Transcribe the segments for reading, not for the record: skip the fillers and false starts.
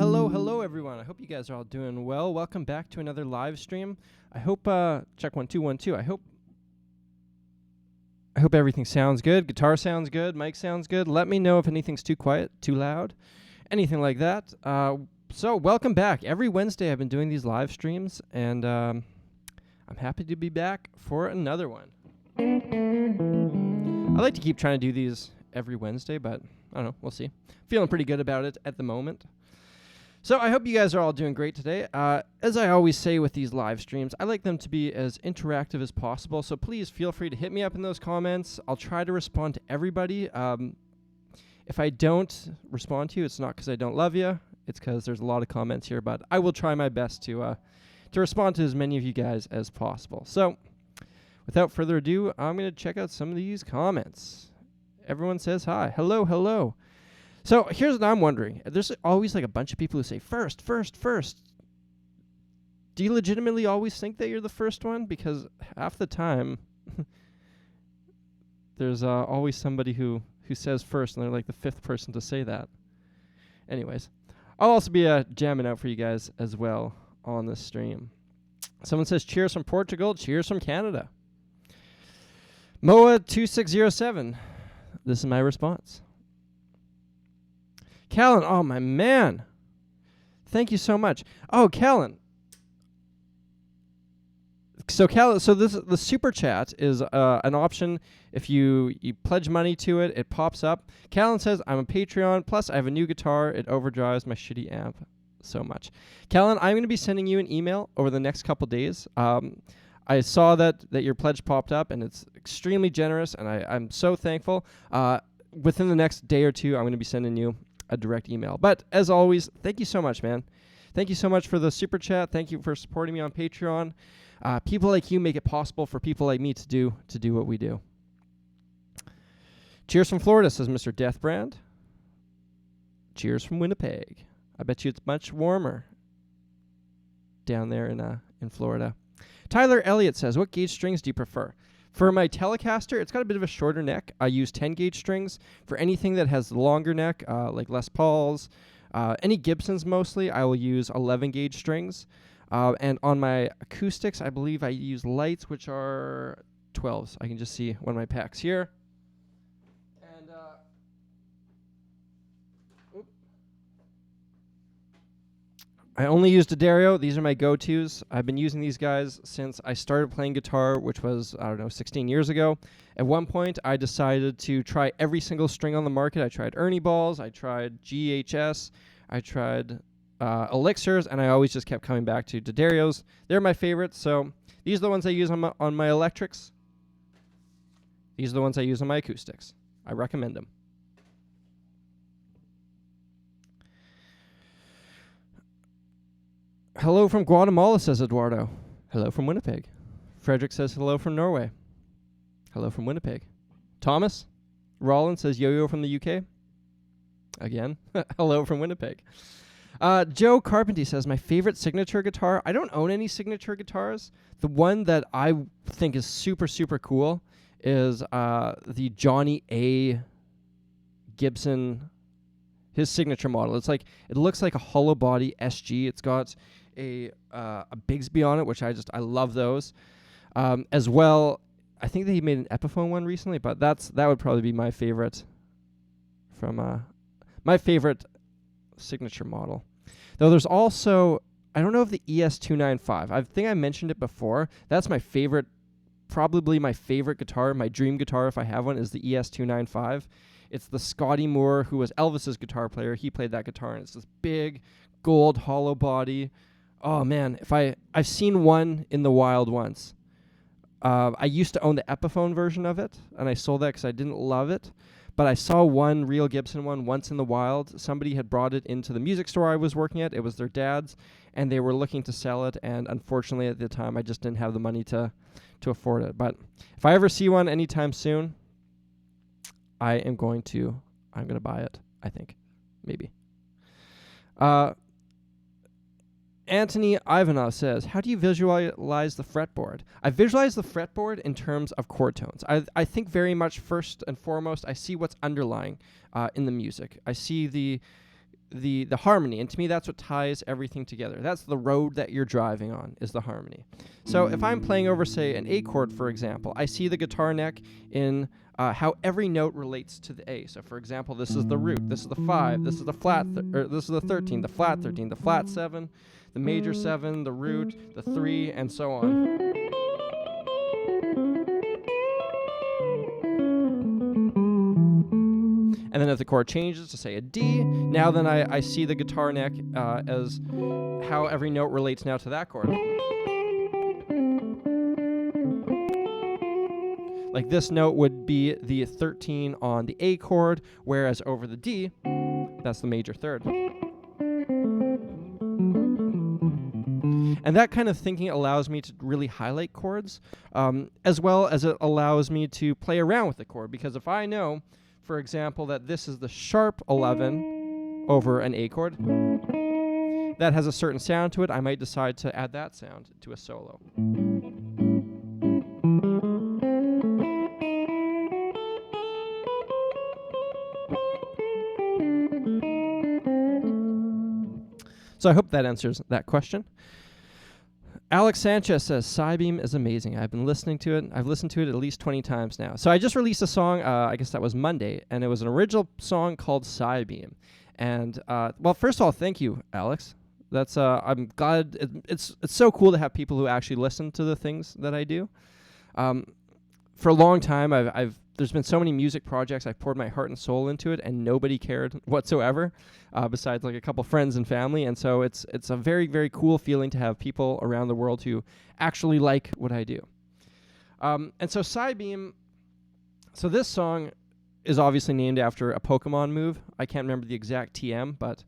Hello, everyone. I hope you guys are all doing well. Welcome back to another live stream. I hope, check 1 2 1 2. I hope everything sounds good. Guitar sounds good. Mic sounds good. Let me know if anything's too quiet, too loud, anything like that. So welcome back. Every Wednesday I've been doing these live streams, and I'm happy to be back for another one. I like to keep trying to do these every Wednesday, but I don't know. We'll see. Feeling pretty good about it at the moment. So I hope you guys are all doing great today. As I always say with these live streams, I like them to be as interactive as possible. So please feel free to hit me up in those comments. I'll try to respond to everybody. If I don't respond to you, it's not because I don't love you. It's because there's a lot of comments here. But I will try my best to respond to as many of you guys as possible. So without further ado, I'm going to check out some of these comments. Everyone says hi. Hello. So here's what I'm wondering. There's always like a bunch of people who say first. Do you legitimately always think that you're the first one? Because half the time, there's always somebody who says first, and they're like the fifth person to say that. Anyways, I'll also be jamming out for you guys as well on this stream. Someone says cheers from Portugal, cheers from Canada. Moa2607. This is my response. Callan, oh my man. Thank you so much. Oh, Callan. So the super chat is an option. If you pledge money to it, it pops up. Callan says, I'm a Patreon, plus I have a new guitar. It overdrives my shitty amp so much. Callan, I'm going to be sending you an email over the next couple days. I saw that your pledge popped up, and it's extremely generous, and I'm so thankful. Within the next day or two, I'm going to be sending you a direct email. But as always, thank you so much, man. Thank you so much for the super chat. Thank you for supporting me on Patreon. People like you make it possible for people like me to do what we do. Cheers from Florida, says Mr. Deathbrand. Cheers from Winnipeg. I bet you it's much warmer down there in Florida. Tyler Elliott says, what gauge strings do you prefer? For my Telecaster, it's got a bit of a shorter neck. I use 10 gauge strings. For anything that has longer neck, like Les Pauls, any Gibsons mostly, I will use 11 gauge strings. And on my acoustics, I believe I use lights, which are 12s. I can just see one of my packs here. And I only use D'Addario. These are my go-tos. I've been using these guys since I started playing guitar, which was, 16 years ago. At one point, I decided to try every single string on the market. I tried Ernie Balls, I tried GHS, I tried Elixirs, and I always just kept coming back to D'Addarios. They're my favorites, so these are the ones I use on my electrics. These are the ones I use on my acoustics. I recommend them. Hello from Guatemala, says Eduardo. Hello from Winnipeg. Frederick says hello from Norway. Hello from Winnipeg. Thomas Rollins says yo-yo from the UK. Again, hello from Winnipeg. Joe Carpenter says, my favorite signature guitar. I don't own any signature guitars. The one that I think is super, super cool is the Johnny A. Gibson, his signature model. It looks like a hollow body SG. It's got a Bigsby on it, which I love those. As well, I think that he made an Epiphone one recently, but that would probably be my favorite from my favorite signature model. Though there's also, I don't know if the ES295. I think I mentioned it before. That's my favorite, probably my favorite guitar, my dream guitar if I have one, is the ES295. It's the Scotty Moore, who was Elvis's guitar player. He played that guitar, and it's this big gold hollow body. Oh man, I've seen one in the wild once. I used to own the Epiphone version of it, and I sold that because I didn't love it. But I saw one real Gibson one once in the wild. Somebody had brought it into the music store I was working at. It was their dad's, and they were looking to sell it. And unfortunately, at the time, I just didn't have the money to afford it. But if I ever see one anytime soon, I'm going to buy it, I think. Maybe. Anthony Ivanov says, how do you visualize the fretboard? I visualize the fretboard in terms of chord tones. I think very much first and foremost, I see what's underlying in the music. I see the harmony, and to me that's what ties everything together. That's the road that you're driving on, is the harmony. So if I'm playing over, say, an A chord, for example, I see the guitar neck in how every note relates to the A. So for example, this is the root, this is the 5, this is the flat, this is the 13, the flat 13, the flat 7, the major 7, the root, the 3, and so on. And then if the chord changes to, say, a D, now then I see the guitar neck as how every note relates now to that chord. Like this note would be the 13 on the A chord, whereas over the D, that's the major third. And that kind of thinking allows me to really highlight chords, as well as it allows me to play around with the chord. Because if I know, for example, that this is the sharp 11 over an A chord, that has a certain sound to it, I might decide to add that sound to a solo. So I hope that answers that question. Alex Sanchez says, Cybeam is amazing. I've been listening to it. I've listened to it at least 20 times now. So I just released a song, I guess that was Monday, and it was an original song called Cybeam. And, well, first of all, thank you, Alex. That's, I'm glad, it's so cool to have people who actually listen to the things that I do. For a long time, there's been so many music projects, I've poured my heart and soul into it, and nobody cared whatsoever, besides like a couple friends and family. And so it's a very, very cool feeling to have people around the world who actually like what I do. And so Cybeam, so this song is obviously named after a Pokemon move. I can't remember the exact TM, but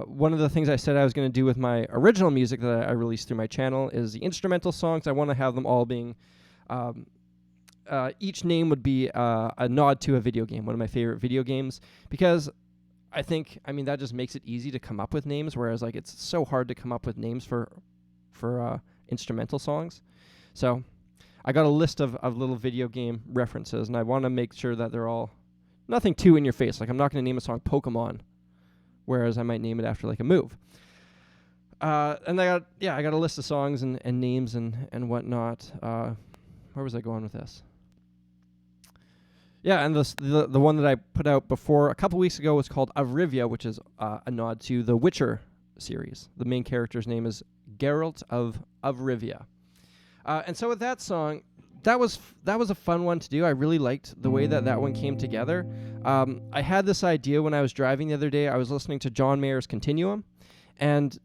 one of the things I said I was going to do with my original music that I released through my channel is the instrumental songs. I want to have them all being... each name would be a nod to a video game, one of my favorite video games, because I mean, that just makes it easy to come up with names, whereas like it's so hard to come up with names for instrumental songs. So I got a list of little video game references, and I want to make sure that they're all nothing too in your face. Like I'm not going to name a song Pokemon, whereas I might name it after like a move. And I got a list of songs and names and whatnot. Where was I going with this? Yeah, and the one that I put out before a couple weeks ago was called Avrivia, which is a nod to the Witcher series. The main character's name is Geralt of Rivia. And so with that song, that was a fun one to do. I really liked the way that one came together. I had this idea when I was driving the other day. I was listening to John Mayer's Continuum, and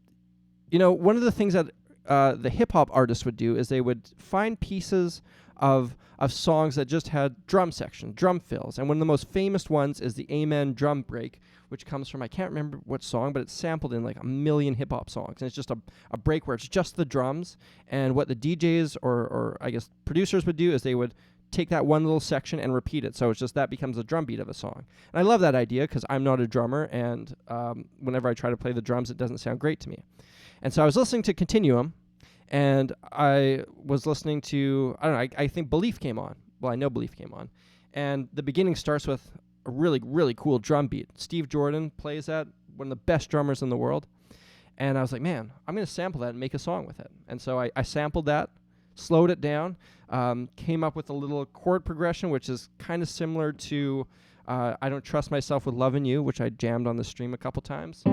you know, one of the things that the hip-hop artists would do is they would find pieces of songs that just had drum section, drum fills. And one of the most famous ones is the Amen drum break, which comes from, I can't remember what song, but it's sampled in like a million hip-hop songs. And it's just a break where it's just the drums. And what the DJs or I guess producers would do is they would take that one little section and repeat it. So it's just that becomes the drum beat of a song. And I love that idea because I'm not a drummer, and whenever I try to play the drums, it doesn't sound great to me. And so I was listening to Continuum, and I was listening to, I don't know, I think Belief came on. Well, I know Belief came on. And the beginning starts with a really, really cool drum beat. Steve Jordan plays that, one of the best drummers in the world. And I was like, man, I'm going to sample that and make a song with it. And so I sampled that, slowed it down, came up with a little chord progression, which is kind of similar to I Don't Trust Myself with Lovin' You, which I jammed on the stream a couple times.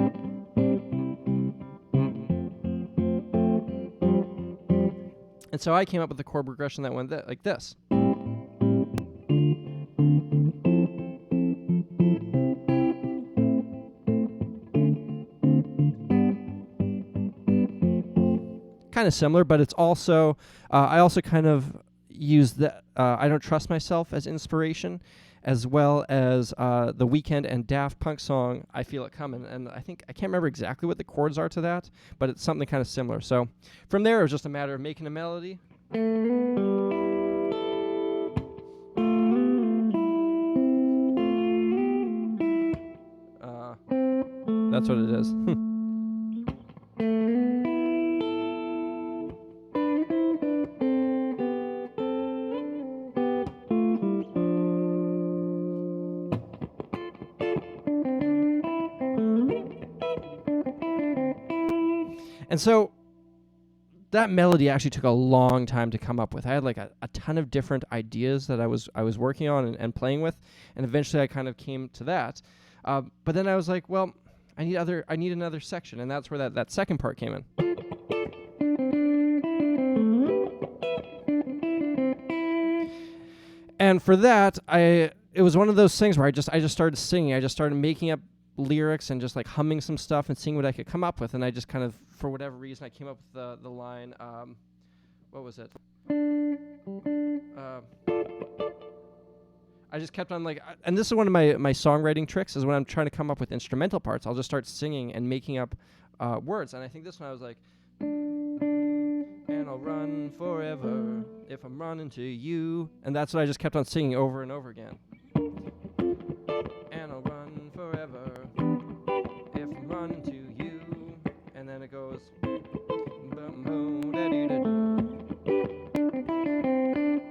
And so I came up with a chord progression that went like this. Kind of similar, but it's also, I also kind of use the I Don't Trust Myself as inspiration, as well as the Weeknd and Daft Punk song, I Feel It Coming. And I can't remember exactly what the chords are to that, but it's something kind of similar. So from there, it was just a matter of making a melody. That's what it is. And so that melody actually took a long time to come up with. I had like a ton of different ideas that I was working on and playing with, and eventually I kind of came to that. But then I was like, well, I need another section, and that's where that second part came in. And for that, it was one of those things where I just started singing. I just started making up lyrics and just like humming some stuff and seeing what I could come up with. And I just kind of, for whatever reason, I came up with the line, what was it? I just kept on like, and this is one of my songwriting tricks, is when I'm trying to come up with instrumental parts, I'll just start singing and making up words. And I think this one I was like, and I'll run forever if I'm running to you. And that's what I just kept on singing over and over again. And I'll run forever if I'm running to you. And then it goes.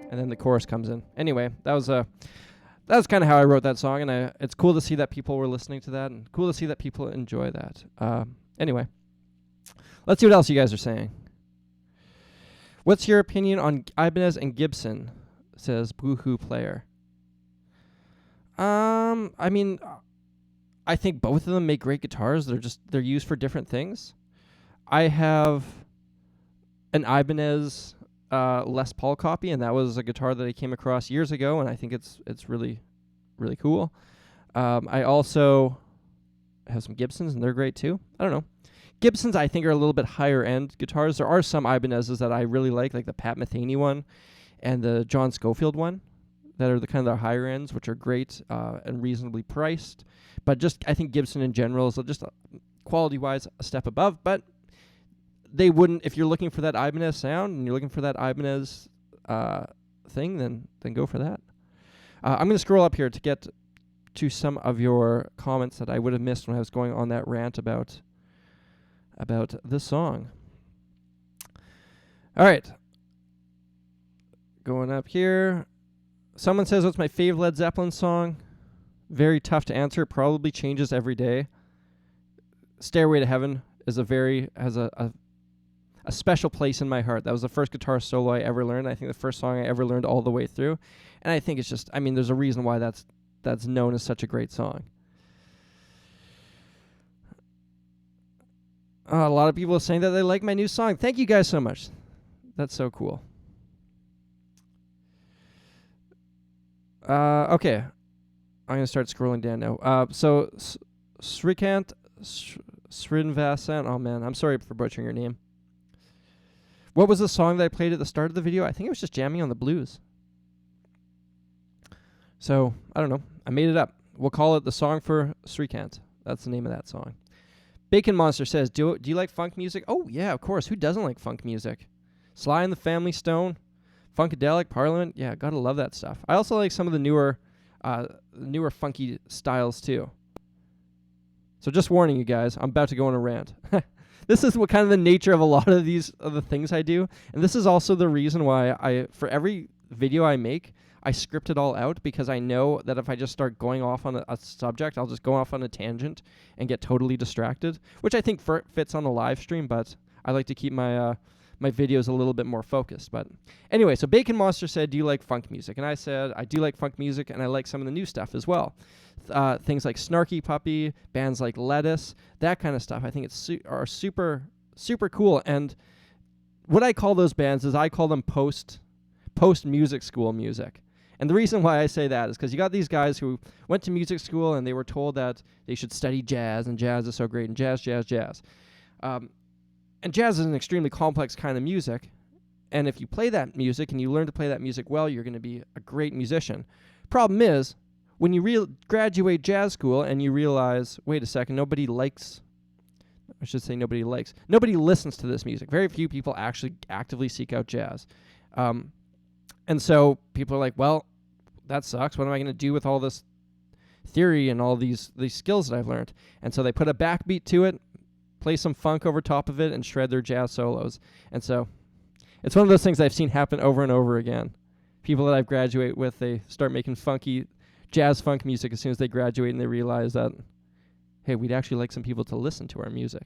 And then the chorus comes in. Anyway, that was kind of how I wrote that song, and it's cool to see that people were listening to that, and cool to see that people enjoy that. Anyway, let's see what else you guys are saying. What's your opinion on Ibanez and Gibson? Says Boohoo Player. I mean, I think both of them make great guitars. They're used for different things. I have an Ibanez Les Paul copy, and that was a guitar that I came across years ago, and I think it's really, really cool. I also have some Gibsons, and they're great too. I don't know. Gibsons, I think, are a little bit higher end guitars. There are some Ibanezes that I really like the Pat Metheny one and the John Schofield one, that are the kind of the higher ends, which are great and reasonably priced. But just, I think Gibson in general is just quality-wise a step above. But they wouldn't, if you're looking for that Ibanez sound and you're looking for that Ibanez thing, then go for that. I'm going to scroll up here to get to some of your comments that I would have missed when I was going on that rant about this song. All right. Going up here. Someone says, what's my favorite Led Zeppelin song? Very tough to answer. Probably changes every day. Stairway to Heaven is has a special place in my heart. That was the first guitar solo I ever learned. I think the first song I ever learned all the way through. And I think it's just, I mean, there's a reason why that's known as such a great song. A lot of people are saying that they like my new song. Thank you guys so much. That's so cool. Okay. I'm going to start scrolling down now. So, Srikant Srinvasan. Oh, man. I'm sorry for butchering your name. What was the song that I played at the start of the video? I think it was just Jamming on the Blues. So, I don't know. I made it up. We'll call it the song for Srikant. That's the name of that song. Bacon Monster says, do you like funk music? Oh, yeah, of course. Who doesn't like funk music? Sly and the Family Stone, Funkadelic, Parliament. Yeah, gotta love that stuff. I also like some of the newer funky styles, too. So just warning you guys, I'm about to go on a rant. This is what kind of the nature of a lot of the things I do. And this is also the reason why for every video I make, I script it all out, because I know that if I just start going off on a subject, I'll just go off on a tangent and get totally distracted, which I think fits on a live stream, but I like to keep my videos a little bit more focused. But anyway, so Bacon Monster said, do you like funk music? And I said, I do like funk music, and I like some of the new stuff as well. Things like Snarky Puppy, bands like Lettuce, that kind of stuff. I think it's are super, super cool. And what I call those bands is I call them post music school music. And the reason why I say that is because you got these guys who went to music school and they were told that they should study jazz, and jazz is so great, and jazz. And jazz is an extremely complex kind of music. And if you play that music and you learn to play that music well, you're going to be a great musician. Problem is, when you graduate jazz school and you realize, wait a second, nobody listens to this music. Very few people actually actively seek out jazz. And so people are like, well, that sucks. What am I going to do with all this theory and all these skills that I've learned? And so they put a backbeat to it, play some funk over top of it, and shred their jazz solos. And so it's one of those things I've seen happen over and over again. People that I've graduated with, they start making funky jazz funk music as soon as they graduate, and they realize that, hey, we'd actually like some people to listen to our music.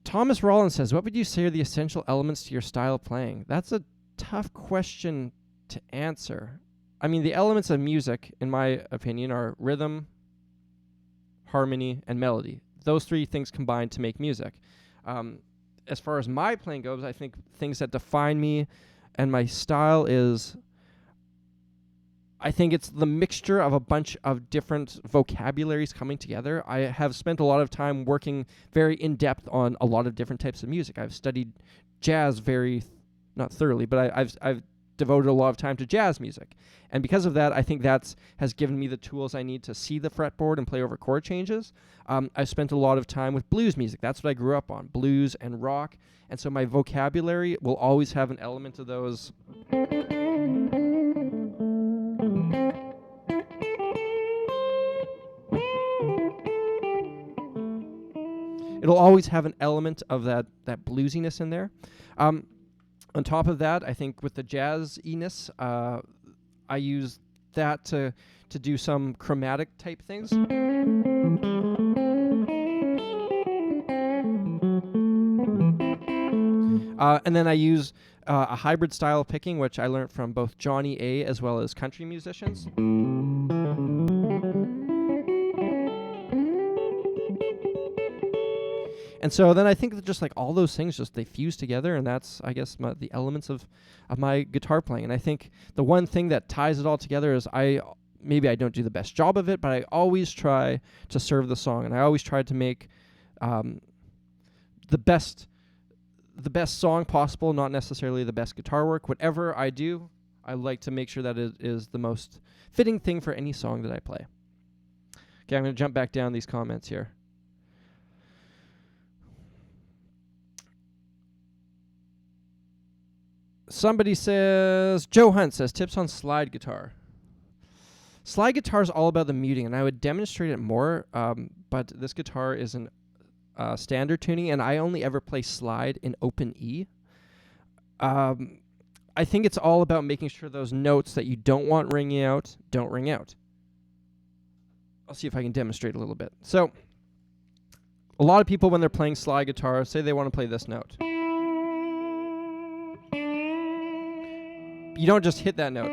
Thomas Rollins says, what would you say are the essential elements to your style of playing? That's a tough question to answer. I mean, the elements of music, in my opinion, are rhythm, harmony, and melody. Those three things combine to make music. As far as my playing goes, I think things that define me and my style is, I think it's the mixture of a bunch of different vocabularies coming together. I have spent a lot of time working very in-depth on a lot of different types of music. I've studied jazz not thoroughly, but I've devoted a lot of time to jazz music. And because of that, I think that's has given me the tools I need to see the fretboard and play over chord changes. I've spent a lot of time with blues music. That's what I grew up on, blues and rock. And so my vocabulary will always have an element of those. It'll always have an element of that bluesiness in there. On top of that, I think with the jazziness, I use that to do some chromatic type things. And then I use a hybrid style of picking, which I learned from both Johnny A as well as country musicians. And so then I think that just like all those things, just they fuse together, and that's, I guess, the elements of my guitar playing. And I think the one thing that ties it all together is maybe I don't do the best job of it, but I always try to serve the song, and I always try to make the best song possible, not necessarily the best guitar work. Whatever I do, I like to make sure that it is the most fitting thing for any song that I play. Okay, I'm going to jump back down these comments here. Somebody says, Joe Hunt says, tips on slide guitar. Slide guitar is all about the muting, and I would demonstrate it more, but this guitar is in standard tuning, and I only ever play slide in open E. I think it's all about making sure those notes that you don't want ringing out don't ring out. I'll see if I can demonstrate a little bit. So, a lot of people when they're playing slide guitar say they want to play this note. You don't just hit that note,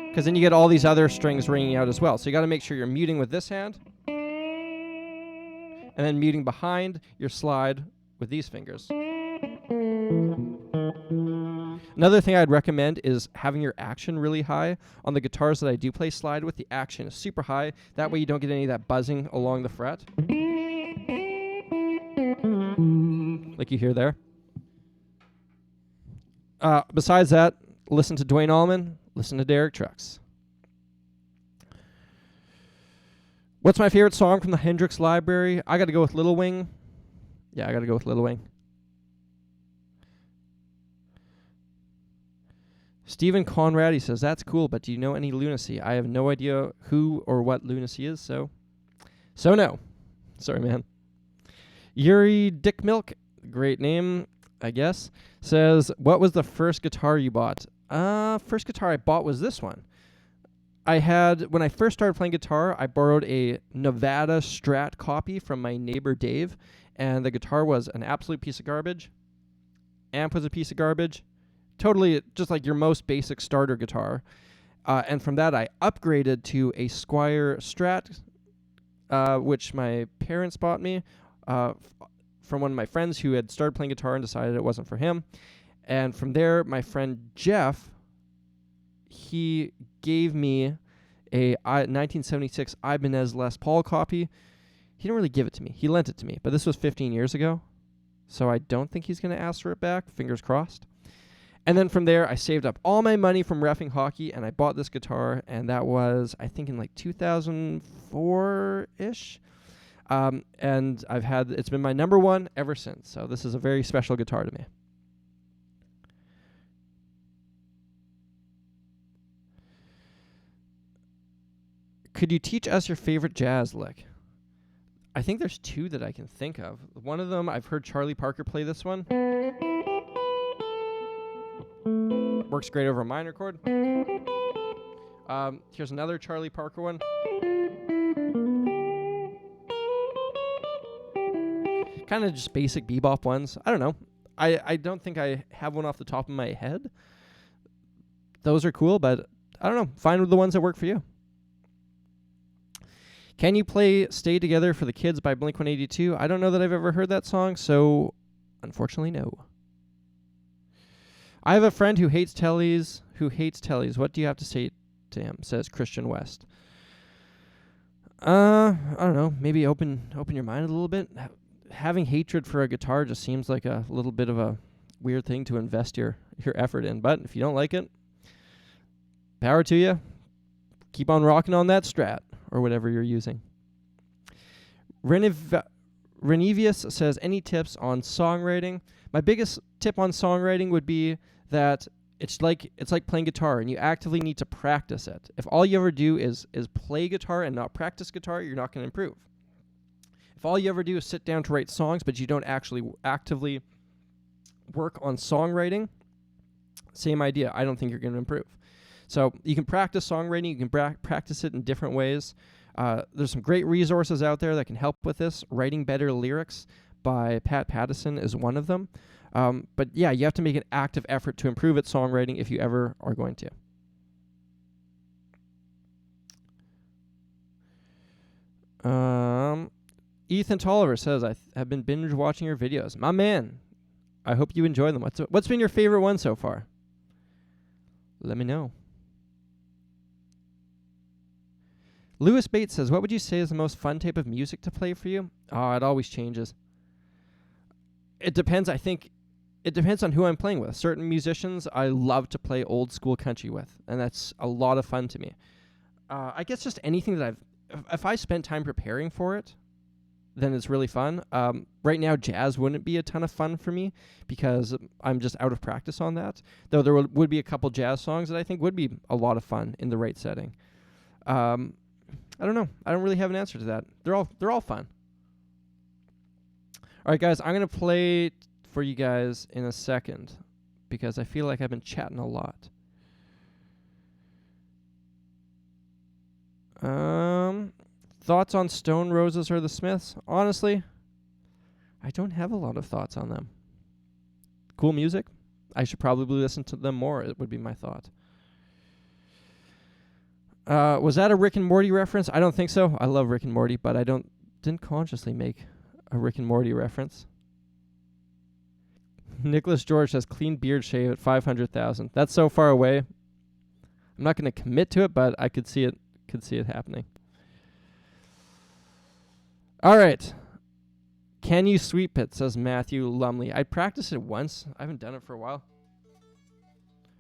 because then you get all these other strings ringing out as well. So you got to make sure you're muting with this hand, and then muting behind your slide with these fingers. Another thing I'd recommend is having your action really high. On the guitars that I do play slide with, the action is super high. That way you don't get any of that buzzing along the fret, like you hear there. Besides that, listen to Duane Allman, listen to Derek Trucks. What's my favorite song from the Hendrix library? I got to go with Little Wing. Yeah, I got to go with Little Wing. Stephen Conrad, he says, that's cool, but do you know any Lunacy? I have no idea who or what Lunacy is, so no. Sorry, man. Yuri Dickmilk, great name, I guess, says, what was the first guitar you bought? First guitar I bought was this one. When I first started playing guitar, I borrowed a Nevada Strat copy from my neighbor Dave, and the guitar was an absolute piece of garbage. Amp was a piece of garbage. Totally just like your most basic starter guitar. And from that, I upgraded to a Squier Strat, which my parents bought me from one of my friends who had started playing guitar and decided it wasn't for him. And from there, my friend Jeff, he gave me a 1976 Ibanez Les Paul copy. He didn't really give it to me. He lent it to me, but this was 15 years ago, so I don't think he's going to ask for it back, fingers crossed. And then from there, I saved up all my money from reffing hockey, and I bought this guitar, and that was, I think, in like 2004-ish. And it's been my number one ever since, so this is a very special guitar to me. Could you teach us your favorite jazz lick? I think there's two that I can think of. One of them, I've heard Charlie Parker play this one. Works great over a minor chord. Here's another Charlie Parker one. kind of just basic bebop ones. I don't know. I don't think I have one off the top of my head. Those are cool, but I don't know. Find the ones that work for you. Can you play Stay Together for the Kids by Blink-182? I don't know that I've ever heard that song, so unfortunately, no. I have a friend who hates tellies. What do you have to say to him? Says Christian West. I don't know. Maybe open your mind a little bit. Having hatred for a guitar just seems like a little bit of a weird thing to invest your effort in. But if you don't like it, power to you. Keep on rocking on that Strat or whatever you're using. Renevius says, any tips on songwriting? My biggest tip on songwriting would be that it's like playing guitar, and you actively need to practice it. If all you ever do is play guitar and not practice guitar, you're not going to improve. If all you ever do is sit down to write songs, but you don't actually actively work on songwriting, same idea. I don't think you're going to improve. So you can practice songwriting. You can practice it in different ways. There's some great resources out there that can help with this. Writing Better Lyrics by Pat Pattison is one of them. But yeah, you have to make an active effort to improve at songwriting if you ever are going to. Ethan Tolliver says, I have been binge watching your videos. My man, I hope you enjoy them. What's been your favorite one so far? Let me know. Lewis Bates says, what would you say is the most fun type of music to play for you? Oh, it always changes. It depends. I think it depends on who I'm playing with. Certain musicians I love to play old school country with, and that's a lot of fun to me. I guess just anything that if I spent time preparing for it, then it's really fun. Right now, jazz wouldn't be a ton of fun for me because I'm just out of practice on that. Though there would be a couple jazz songs that I think would be a lot of fun in the right setting. I don't know. I don't really have an answer to that. They're all fun. All right, guys, I'm going to play for you guys in a second because I feel like I've been chatting a lot. Thoughts on Stone Roses or the Smiths? Honestly, I don't have a lot of thoughts on them. Cool music. I should probably listen to them more, it would be my thought. Was that a Rick and Morty reference? I don't think so. I love Rick and Morty, but I didn't consciously make a Rick and Morty reference. Nicholas George says clean beard shave at 500,000. That's so far away. I'm not going to commit to it, but I could see it happening. All right. Can you sweep it, says Matthew Lumley. I practiced it once. I haven't done it for a while.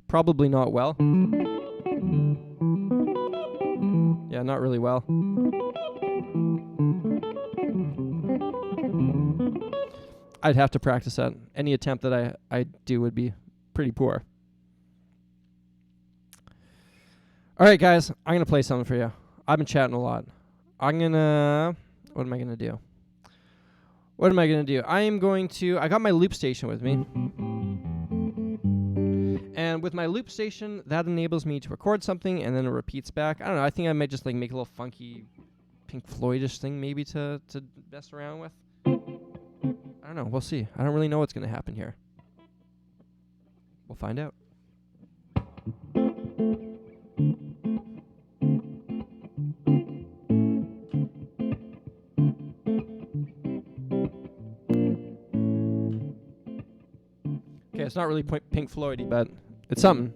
Probably not well. Yeah, not really well. I'd have to practice that. Any attempt that I do would be pretty poor. All right, guys. I'm going to play something for you. I've been chatting a lot. What am I going to do? I got my loop station with me. And with my loop station, that enables me to record something and then it repeats back. I don't know. I think I might just make a little funky Pink Floyd-ish thing maybe to mess around with. I don't know. We'll see. I don't really know what's going to happen here. We'll find out. Okay, it's not really Pink Floyd-y, but it's something.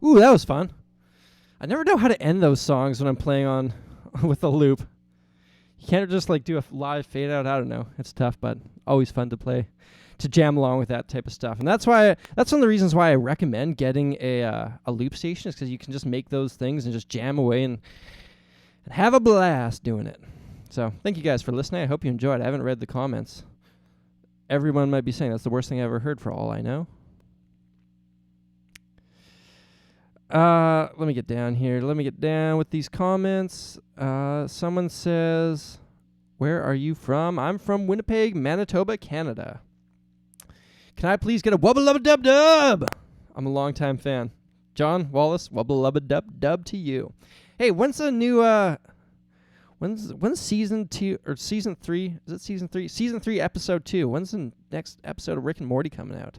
Ooh, that was fun. I never know how to end those songs when I'm playing on with the loop. You can't just like do a live fade out. I don't know. It's tough, but always fun to play, to jam along with that type of stuff. And that's one of the reasons why I recommend getting a loop station, is because you can just make those things and just jam away and have a blast doing it. So thank you guys for listening. I hope you enjoyed. I haven't read the comments. Everyone might be saying that's the worst thing I ever heard, for all I know. Let me get down here. Let me get down with these comments. Someone says, where are you from? I'm from Winnipeg, Manitoba, Canada. Can I please get a wubba lubba dub dub? I'm a longtime fan. John Wallace, wubba lubba dub dub to you. Hey, when's the new, when's season 2 or season 3? Is it season 3? Season 3, episode 2. When's the next episode of Rick and Morty coming out?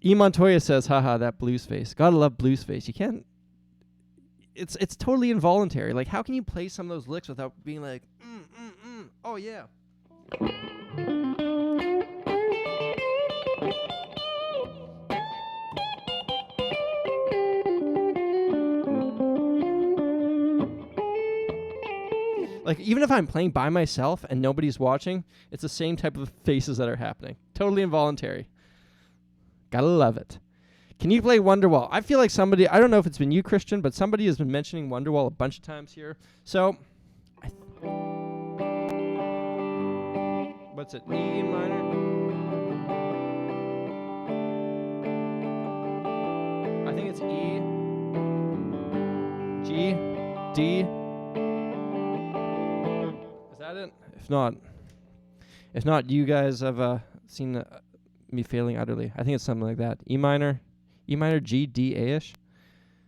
E. Montoya says, haha, that blues face. Gotta love blues face. You can't... It's totally involuntary. Like, how can you play some of those licks without being like, oh, yeah. Like, even if I'm playing by myself and nobody's watching, it's the same type of faces that are happening. Totally involuntary. Gotta love it. Can you play Wonderwall? I feel like somebody, I don't know if it's been you, Christian, but somebody has been mentioning Wonderwall a bunch of times here. So, what's it? E minor? I think it's E, G, D. Is that it? If not, you guys have seen me failing utterly. I think it's something like that. E minor, G, D, A-ish.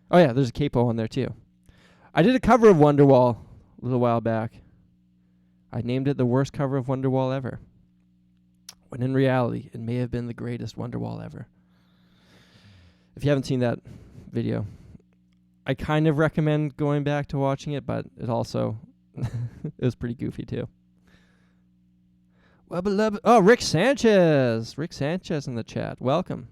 Oh yeah, there's a capo on there too. I did a cover of Wonderwall a little while back. I named it the worst cover of Wonderwall ever, when in reality, it may have been the greatest Wonderwall ever. If you haven't seen that video, I kind of recommend going back to watching it, but it also, it was pretty goofy too. Oh, Rick Sanchez. Rick Sanchez in the chat. Welcome.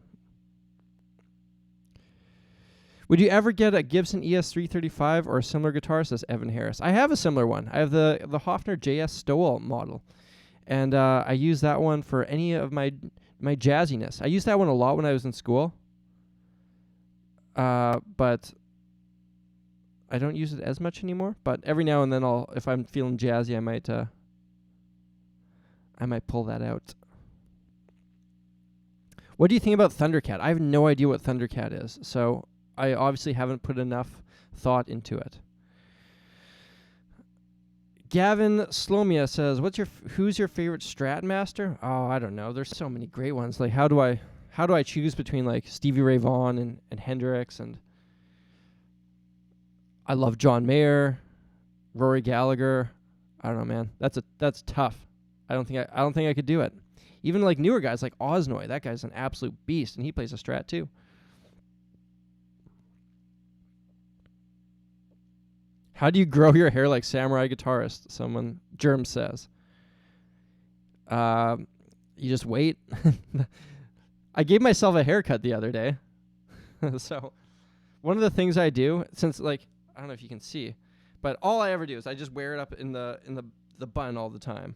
Would you ever get a Gibson ES335 or a similar guitar, says Evan Harris? I have a similar one. I have the Hofner JS Stowell model. And I use that one for any of my jazziness. I used that one a lot when I was in school. But I don't use it as much anymore. But every now and then, if I'm feeling jazzy, I might pull that out. What do you think about Thundercat? I have no idea what Thundercat is, so I obviously haven't put enough thought into it. Gavin Slomia says, who's your favorite Stratmaster? Oh, I don't know. There's so many great ones. Like, how do I choose between like Stevie Ray Vaughan and Hendrix, and I love John Mayer, Rory Gallagher. I don't know, man. That's tough. I don't think I could do it. Even like newer guys like Osnoy, that guy's an absolute beast, and he plays a Strat too. How do you grow your hair like Samurai Guitarist? Someone, Germ says. You just wait. I gave myself a haircut the other day. So one of the things I do, since like, I don't know if you can see, but all I ever do is I just wear it up in the bun all the time.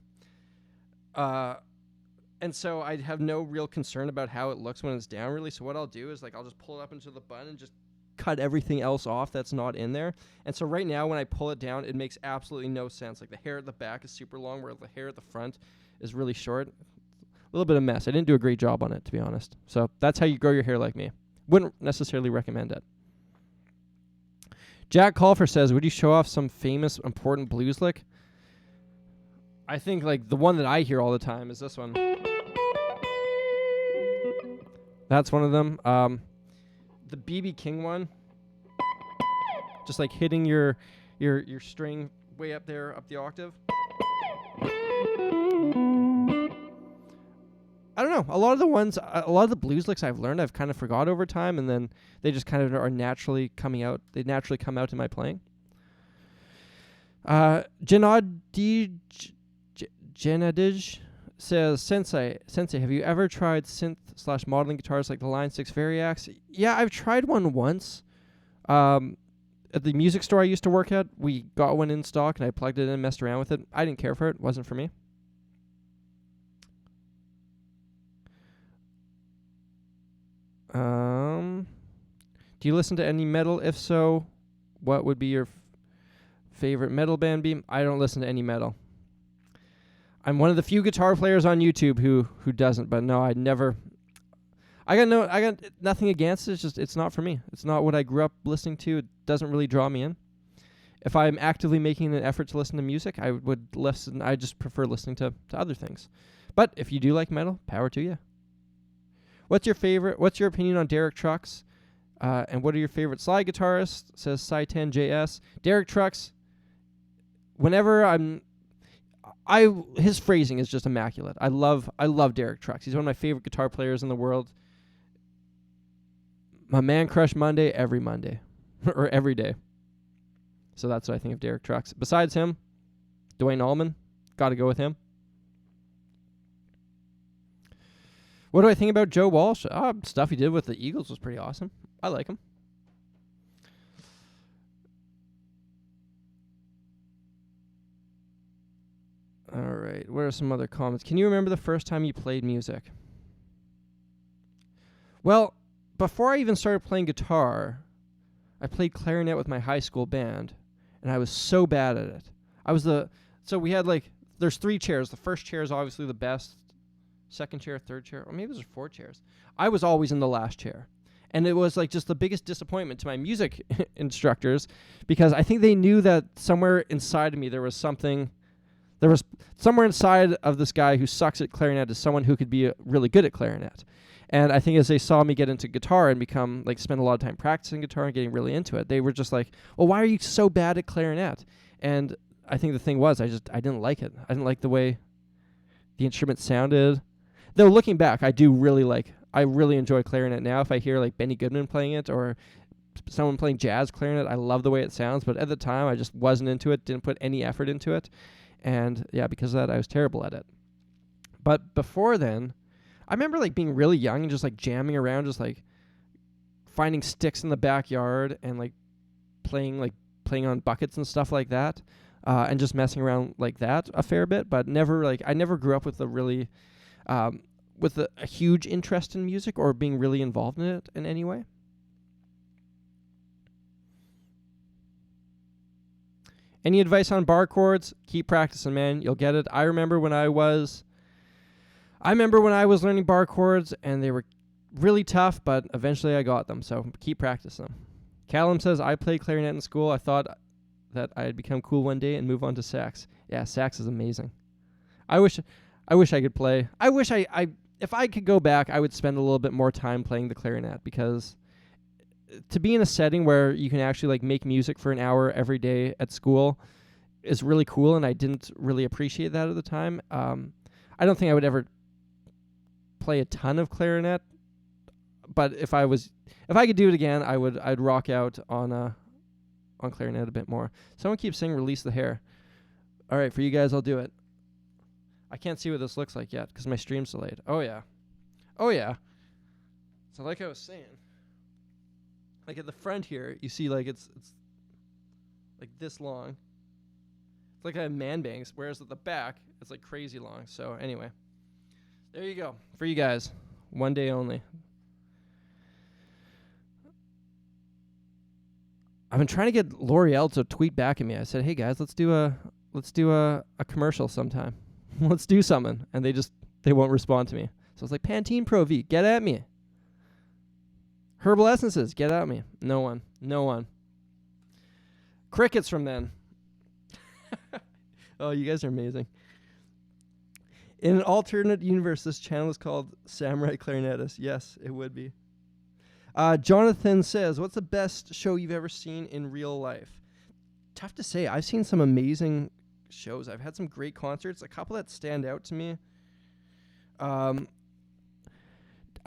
And so I have no real concern about how it looks when it's down, really. So what I'll do is like I'll just pull it up into the bun and just cut everything else off that's not in there. And so right now when I pull it down, it makes absolutely no sense. Like the hair at the back is super long, where the hair at the front is really short. A little bit of mess. I didn't do a great job on it, to be honest. So that's how you grow your hair like me. Wouldn't necessarily recommend it. Jack Colfer says, would you show off some famous, important blues lick? I think like the one that I hear all the time is this one. That's one of them. The B.B. King one. Just like hitting your string way up there, up the octave. I don't know. A lot of the blues licks I've learned, I've kind of forgot over time, and then they just kind of are naturally coming out. They naturally come out in my playing. Janadij says, Sensei, have you ever tried synth/modeling guitars like the Line 6 Variax? Yeah, I've tried one once. At the music store I used to work at, we got one in stock, and I plugged it in and messed around with it. I didn't care for it. It wasn't for me. Do you listen to any metal? If so, what would be your favorite metal band be? I don't listen to any metal. I'm one of the few guitar players on YouTube who doesn't, but no, I got nothing against it. It's just it's not for me. It's not what I grew up listening to. It doesn't really draw me in. If I'm actively making an effort to listen to music, I would listen. I just prefer listening to other things. But if you do like metal, power to you. What's your opinion on Derek Trucks? And what are your favorite slide guitarists? Says Cy10JS. Derek Trucks, whenever his phrasing is just immaculate. I love Derek Trucks. He's one of my favorite guitar players in the world. My man crush Monday every Monday. Or every day. So that's what I think of Derek Trucks. Besides him, Dwayne Allman. Got to go with him. What do I think about Joe Walsh? Stuff he did with the Eagles was pretty awesome. I like him. All right. What are some other comments? Can you remember the first time you played music? Well, before I even started playing guitar, I played clarinet with my high school band, and I was so bad at it. So we had there's 3 chairs. The first chair is obviously the best. Second chair, third chair, or maybe there's 4 chairs. I was always in the last chair. And it was just the biggest disappointment to my music instructors, because I think they knew that somewhere inside of me there was somewhere inside of this guy who sucks at clarinet is someone who could be really good at clarinet. And I think as they saw me get into guitar and become spend a lot of time practicing guitar and getting really into it, they were just like, well, why are you so bad at clarinet? And I think the thing was I didn't like it. I didn't like the way the instrument sounded. Though looking back, I really enjoy clarinet now. If I hear Benny Goodman playing it or someone playing jazz clarinet, I love the way it sounds. But at the time, I just wasn't into it, didn't put any effort into it. And yeah, because of that, I was terrible at it. But before then, I remember being really young and just jamming around, just finding sticks in the backyard and playing on buckets and stuff like that, and just messing around like that a fair bit. But never I never grew up with a really with a huge interest in music or being really involved in it in any way. Any advice on bar chords? Keep practicing, man. You'll get it. I remember when I was learning bar chords, and they were really tough, but eventually I got them, so keep practicing them. Callum says, I played clarinet in school. I thought that I'd become cool one day and move on to sax. Yeah, sax is amazing. I wish I could play. I wish if I could go back, I would spend a little bit more time playing the clarinet, because to be in a setting where you can actually make music for an hour every day at school is really cool, and I didn't really appreciate that at the time. I don't think I would ever play a ton of clarinet, but if I could do it again, I'd rock out on clarinet a bit more. Someone keeps saying release the hair. All right, for you guys, I'll do it. I can't see what this looks like yet because my stream's delayed. Oh yeah. So like I was saying, at the front here, you see it's this long. It's like I have man bangs, whereas at the back, it's crazy long. So anyway, there you go. For you guys, one day only. I've been trying to get L'Oreal to tweet back at me. I said, hey guys, let's do a commercial sometime. let's do something. And they won't respond to me. So I was like, Pantene Pro V, get at me. Herbal Essences, get at me. No one. Crickets from then. Oh, you guys are amazing. In an alternate universe, this channel is called Samurai Clarinetist. Yes, it would be. Jonathan says, what's the best show you've ever seen in real life? Tough to say. I've seen some amazing shows. I've had some great concerts. A couple that stand out to me. I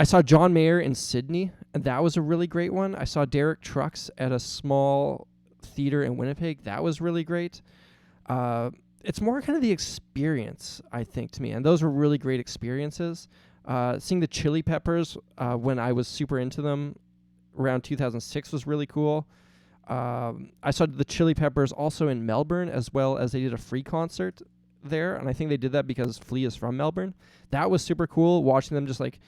saw John Mayer in Sydney, and that was a really great one. I saw Derek Trucks at a small theater in Winnipeg. That was really great. It's more kind of the experience, I think, to me. And those were really great experiences. Seeing the Chili Peppers when I was super into them around 2006 was really cool. I saw the Chili Peppers also in Melbourne, as well as they did a free concert there. And I think they did that because Flea is from Melbourne. That was super cool, watching them just like...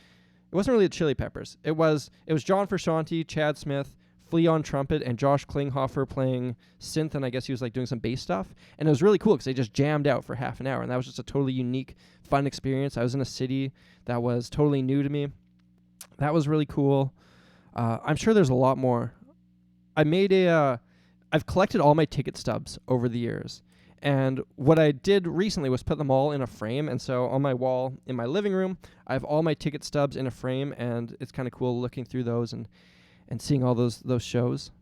It wasn't really the Chili Peppers. It was John Frusciante, Chad Smith, Flea on trumpet, and Josh Klinghoffer playing synth, and I guess he was like doing some bass stuff. And it was really cool because they just jammed out for half an hour, and that was just a totally unique, fun experience. I was in a city that was totally new to me. That was really cool. I'm sure there's a lot more. I've collected all my ticket stubs over the years. And what I did recently was put them all in a frame. And so on my wall in my living room, I have all my ticket stubs in a frame. And it's kind of cool looking through those and seeing all those shows.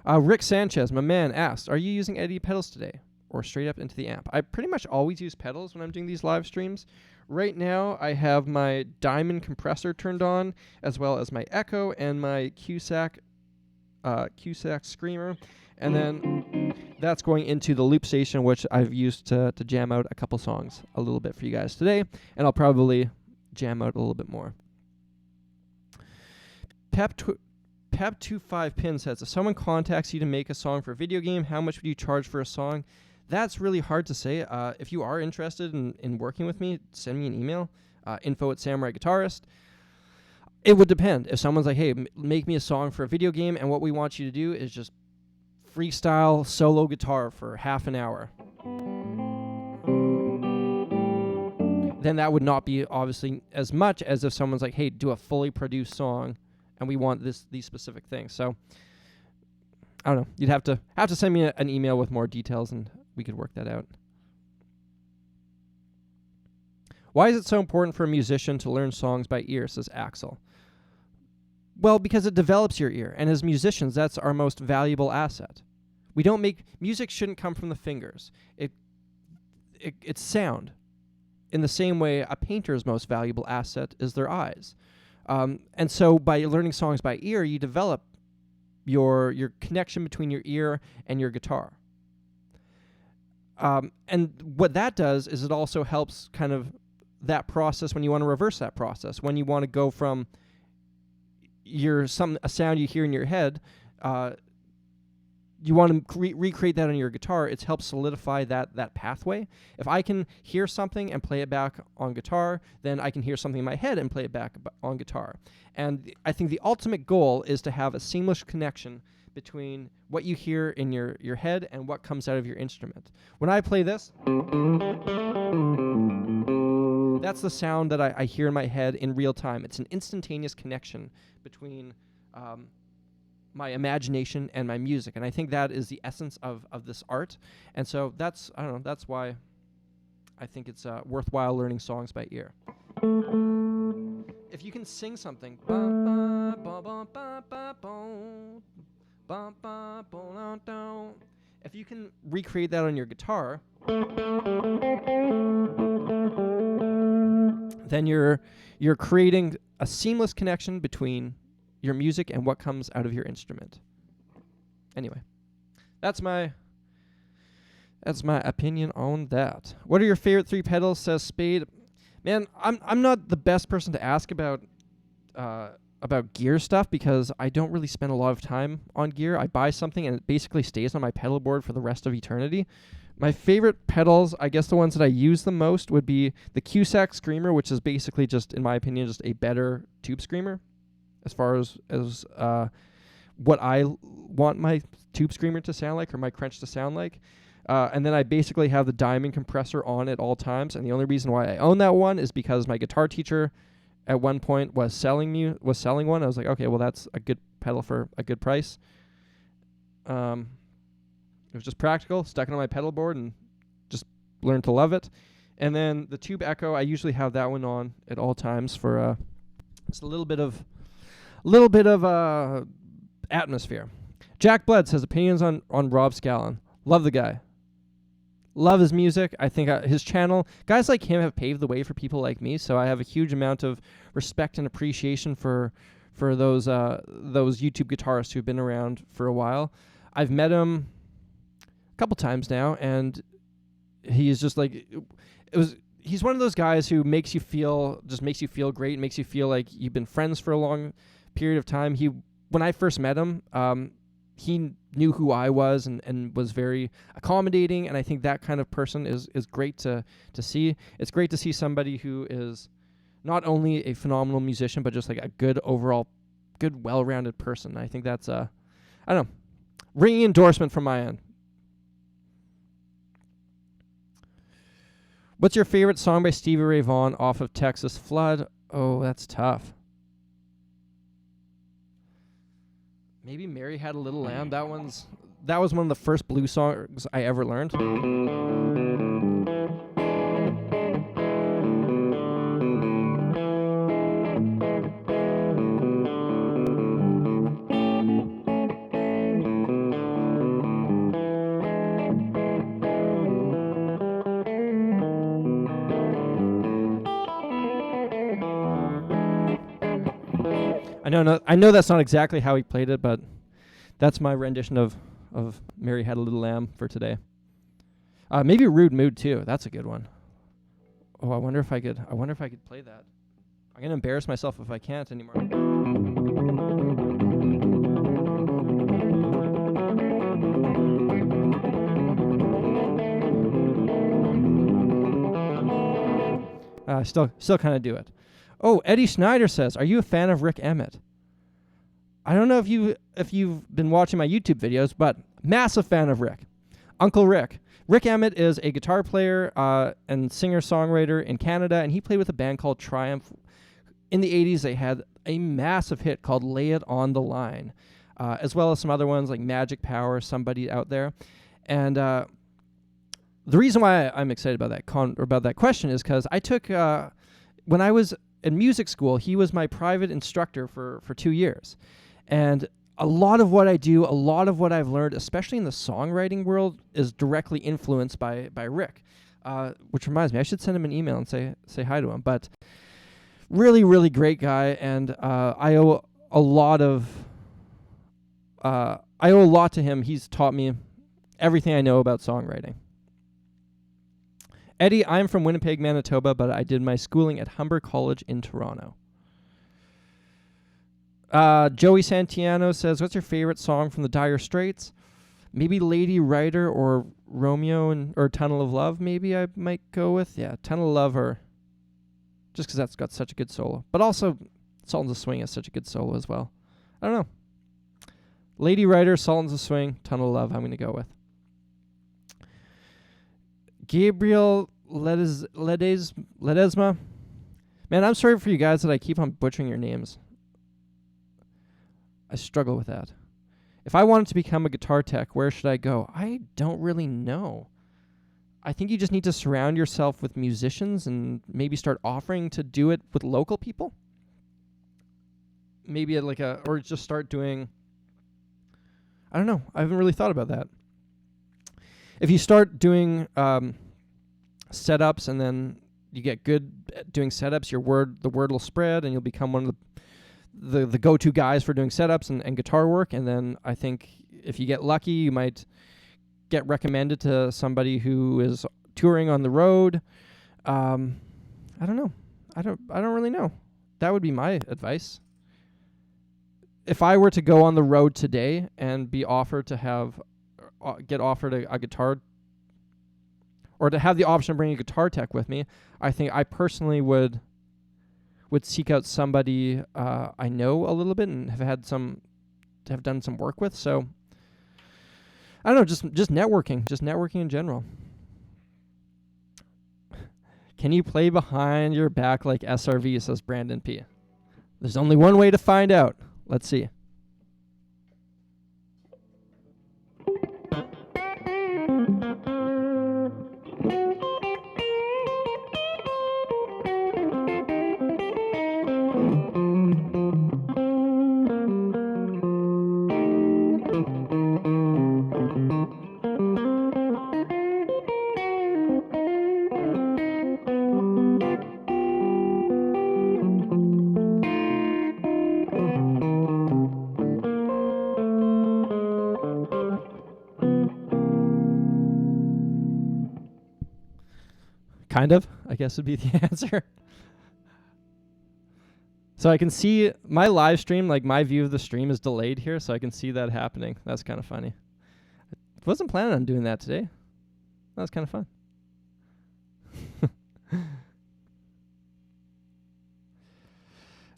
Rick Sanchez, my man, asked, are you using Eddie pedals today or straight up into the amp? I pretty much always use pedals when I'm doing these live streams. Right now, I have my Diamond compressor turned on, as well as my Echo and my Cusack Screamer. And then that's going into the loop station, which I've used to jam out a couple songs a little bit for you guys today. And I'll probably jam out a little bit more. Pep25 Pin says, if someone contacts you to make a song for a video game, how much would you charge for a song? That's really hard to say. If you are interested in working with me, send me an email, info@Samurai Guitarist. It would depend. If someone's like, hey, make me a song for a video game, and what we want you to do is just freestyle solo guitar for half an hour, then that would not be obviously as much as if someone's like, hey, do a fully produced song and we want these specific things. So I don't know. You'd have to send me an email with more details and we could work that out. Why is it so important for a musician to learn songs by ear, says Axel? Well, because it develops your ear, and as musicians, that's our most valuable asset. Music shouldn't come from the fingers. It's sound. In the same way, a painter's most valuable asset is their eyes. And so by learning songs by ear, you develop your connection between your ear and your guitar. And what that does is it also helps kind of that process when you want to reverse that process, when you want to go from a sound you hear in your head, you want to recreate that on your guitar. It helps solidify that pathway. If I can hear something and play it back on guitar, then I can hear something in my head and play it back on guitar. And I think the ultimate goal is to have a seamless connection between what you hear in your head and what comes out of your instrument. When I play this, that's the sound that I hear in my head in real time. It's an instantaneous connection between my imagination and my music. And I think that is the essence of this art. And so that's why I think it's worthwhile learning songs by ear. If you can sing something, if you can recreate that on your guitar, then you're creating a seamless connection between your music and what comes out of your instrument. Anyway, that's my opinion on that. What are your favorite 3 pedals, says Spade? Man, I'm not the best person to ask about gear stuff because I don't really spend a lot of time on gear. I buy something and it basically stays on my pedal board for the rest of eternity. My favorite pedals, I guess the ones that I use the most would be the Cusack Screamer, which is basically just, in my opinion, just a better tube screamer as far as what I want my tube screamer to sound like or my Crench to sound like. And then I basically have the diamond compressor on at all times. And the only reason why I own that one is because my guitar teacher at one point was selling one. I was like, okay, well, that's a good pedal for a good price. It was just practical, stuck it on my pedal board and just learned to love it. And then the Tube Echo, I usually have that one on at all times for just a little bit of atmosphere. Jack Bled says opinions on Rob Scallon. Love the guy. Love his music. I think his channel, guys like him have paved the way for people like me, so I have a huge amount of respect and appreciation for those YouTube guitarists who've been around for a while. I've met him a couple times now, and he is just like he's one of those guys who makes you feel great, makes you feel like you've been friends for a long period of time. When I first met him, he knew who I was and was very accommodating, and I think that kind of person is great to see. It's great to see somebody who is not only a phenomenal musician, but just like a good overall, good, well-rounded person. I think that's I don't know, ringing endorsement from my end. What's your favorite song by Stevie Ray Vaughan off of Texas Flood? Oh, that's tough. Maybe Mary Had a Little Lamb. That was one of the first blues songs I ever learned. I know that's not exactly how he played it, but that's my rendition of Mary Had a Little Lamb for today. Maybe Rude Mood too. That's a good one. Oh, I wonder if I could play that. I'm gonna embarrass myself if I can't anymore. Still kind of do it. Oh, Eddie Schneider says, "Are you a fan of Rick Emmett?" I don't know if you've been watching my YouTube videos, but massive fan of Rick. Uncle Rick. Rick Emmett is a guitar player and singer-songwriter in Canada, and he played with a band called Triumph. In the 80s, they had a massive hit called Lay It on the Line, as well as some other ones like Magic Power, Somebody Out There. And the reason why I'm excited about that question is because I took, when I was in music school, he was my private instructor for 2 years. And a lot of what I do, a lot of what I've learned, especially in the songwriting world, is directly influenced by Rick. Which reminds me, I should send him an email and say hi to him. But really, really great guy, and I owe a lot to him. He's taught me everything I know about songwriting. Eddie, I'm from Winnipeg, Manitoba, but I did my schooling at Humber College in Toronto. Joey Santiano says, what's your favorite song from the Dire Straits? Maybe Lady Writer or Romeo or Tunnel of Love, maybe I might go with. Yeah, Tunnel of Love, or just because that's got such a good solo. But also, Sultans of Swing has such a good solo as well. I don't know. Lady Writer, Sultans of Swing, Tunnel of Love, I'm going to go with. Gabriel Ledesma. Man, I'm sorry for you guys that I keep on butchering your names. I struggle with that. If I wanted to become a guitar tech, where should I go? I don't really know. I think you just need to surround yourself with musicians and maybe start offering to do it with local people. Maybe or just start doing, I don't know. I haven't really thought about that. If you start doing setups and then you get good at doing setups, the word will spread and you'll become one of the go-to guys for doing setups and guitar work. And then I think if you get lucky, you might get recommended to somebody who is touring on the road. I don't know. I don't really know. That would be my advice. If I were to go on the road today and be offered to get offered a guitar, or to have the option of bringing a guitar tech with me, I think I personally would seek out somebody I know a little bit and have done some work with. So I don't know, just networking in general. Can you play behind your back like SRV, says Brandon P. There's only one way to find out. Let's see. Kind of, I guess would be the answer. So I can see my live stream, like my view of the stream is delayed here, so I can see that happening. That's kind of funny. I wasn't planning on doing that today. That was kind of fun.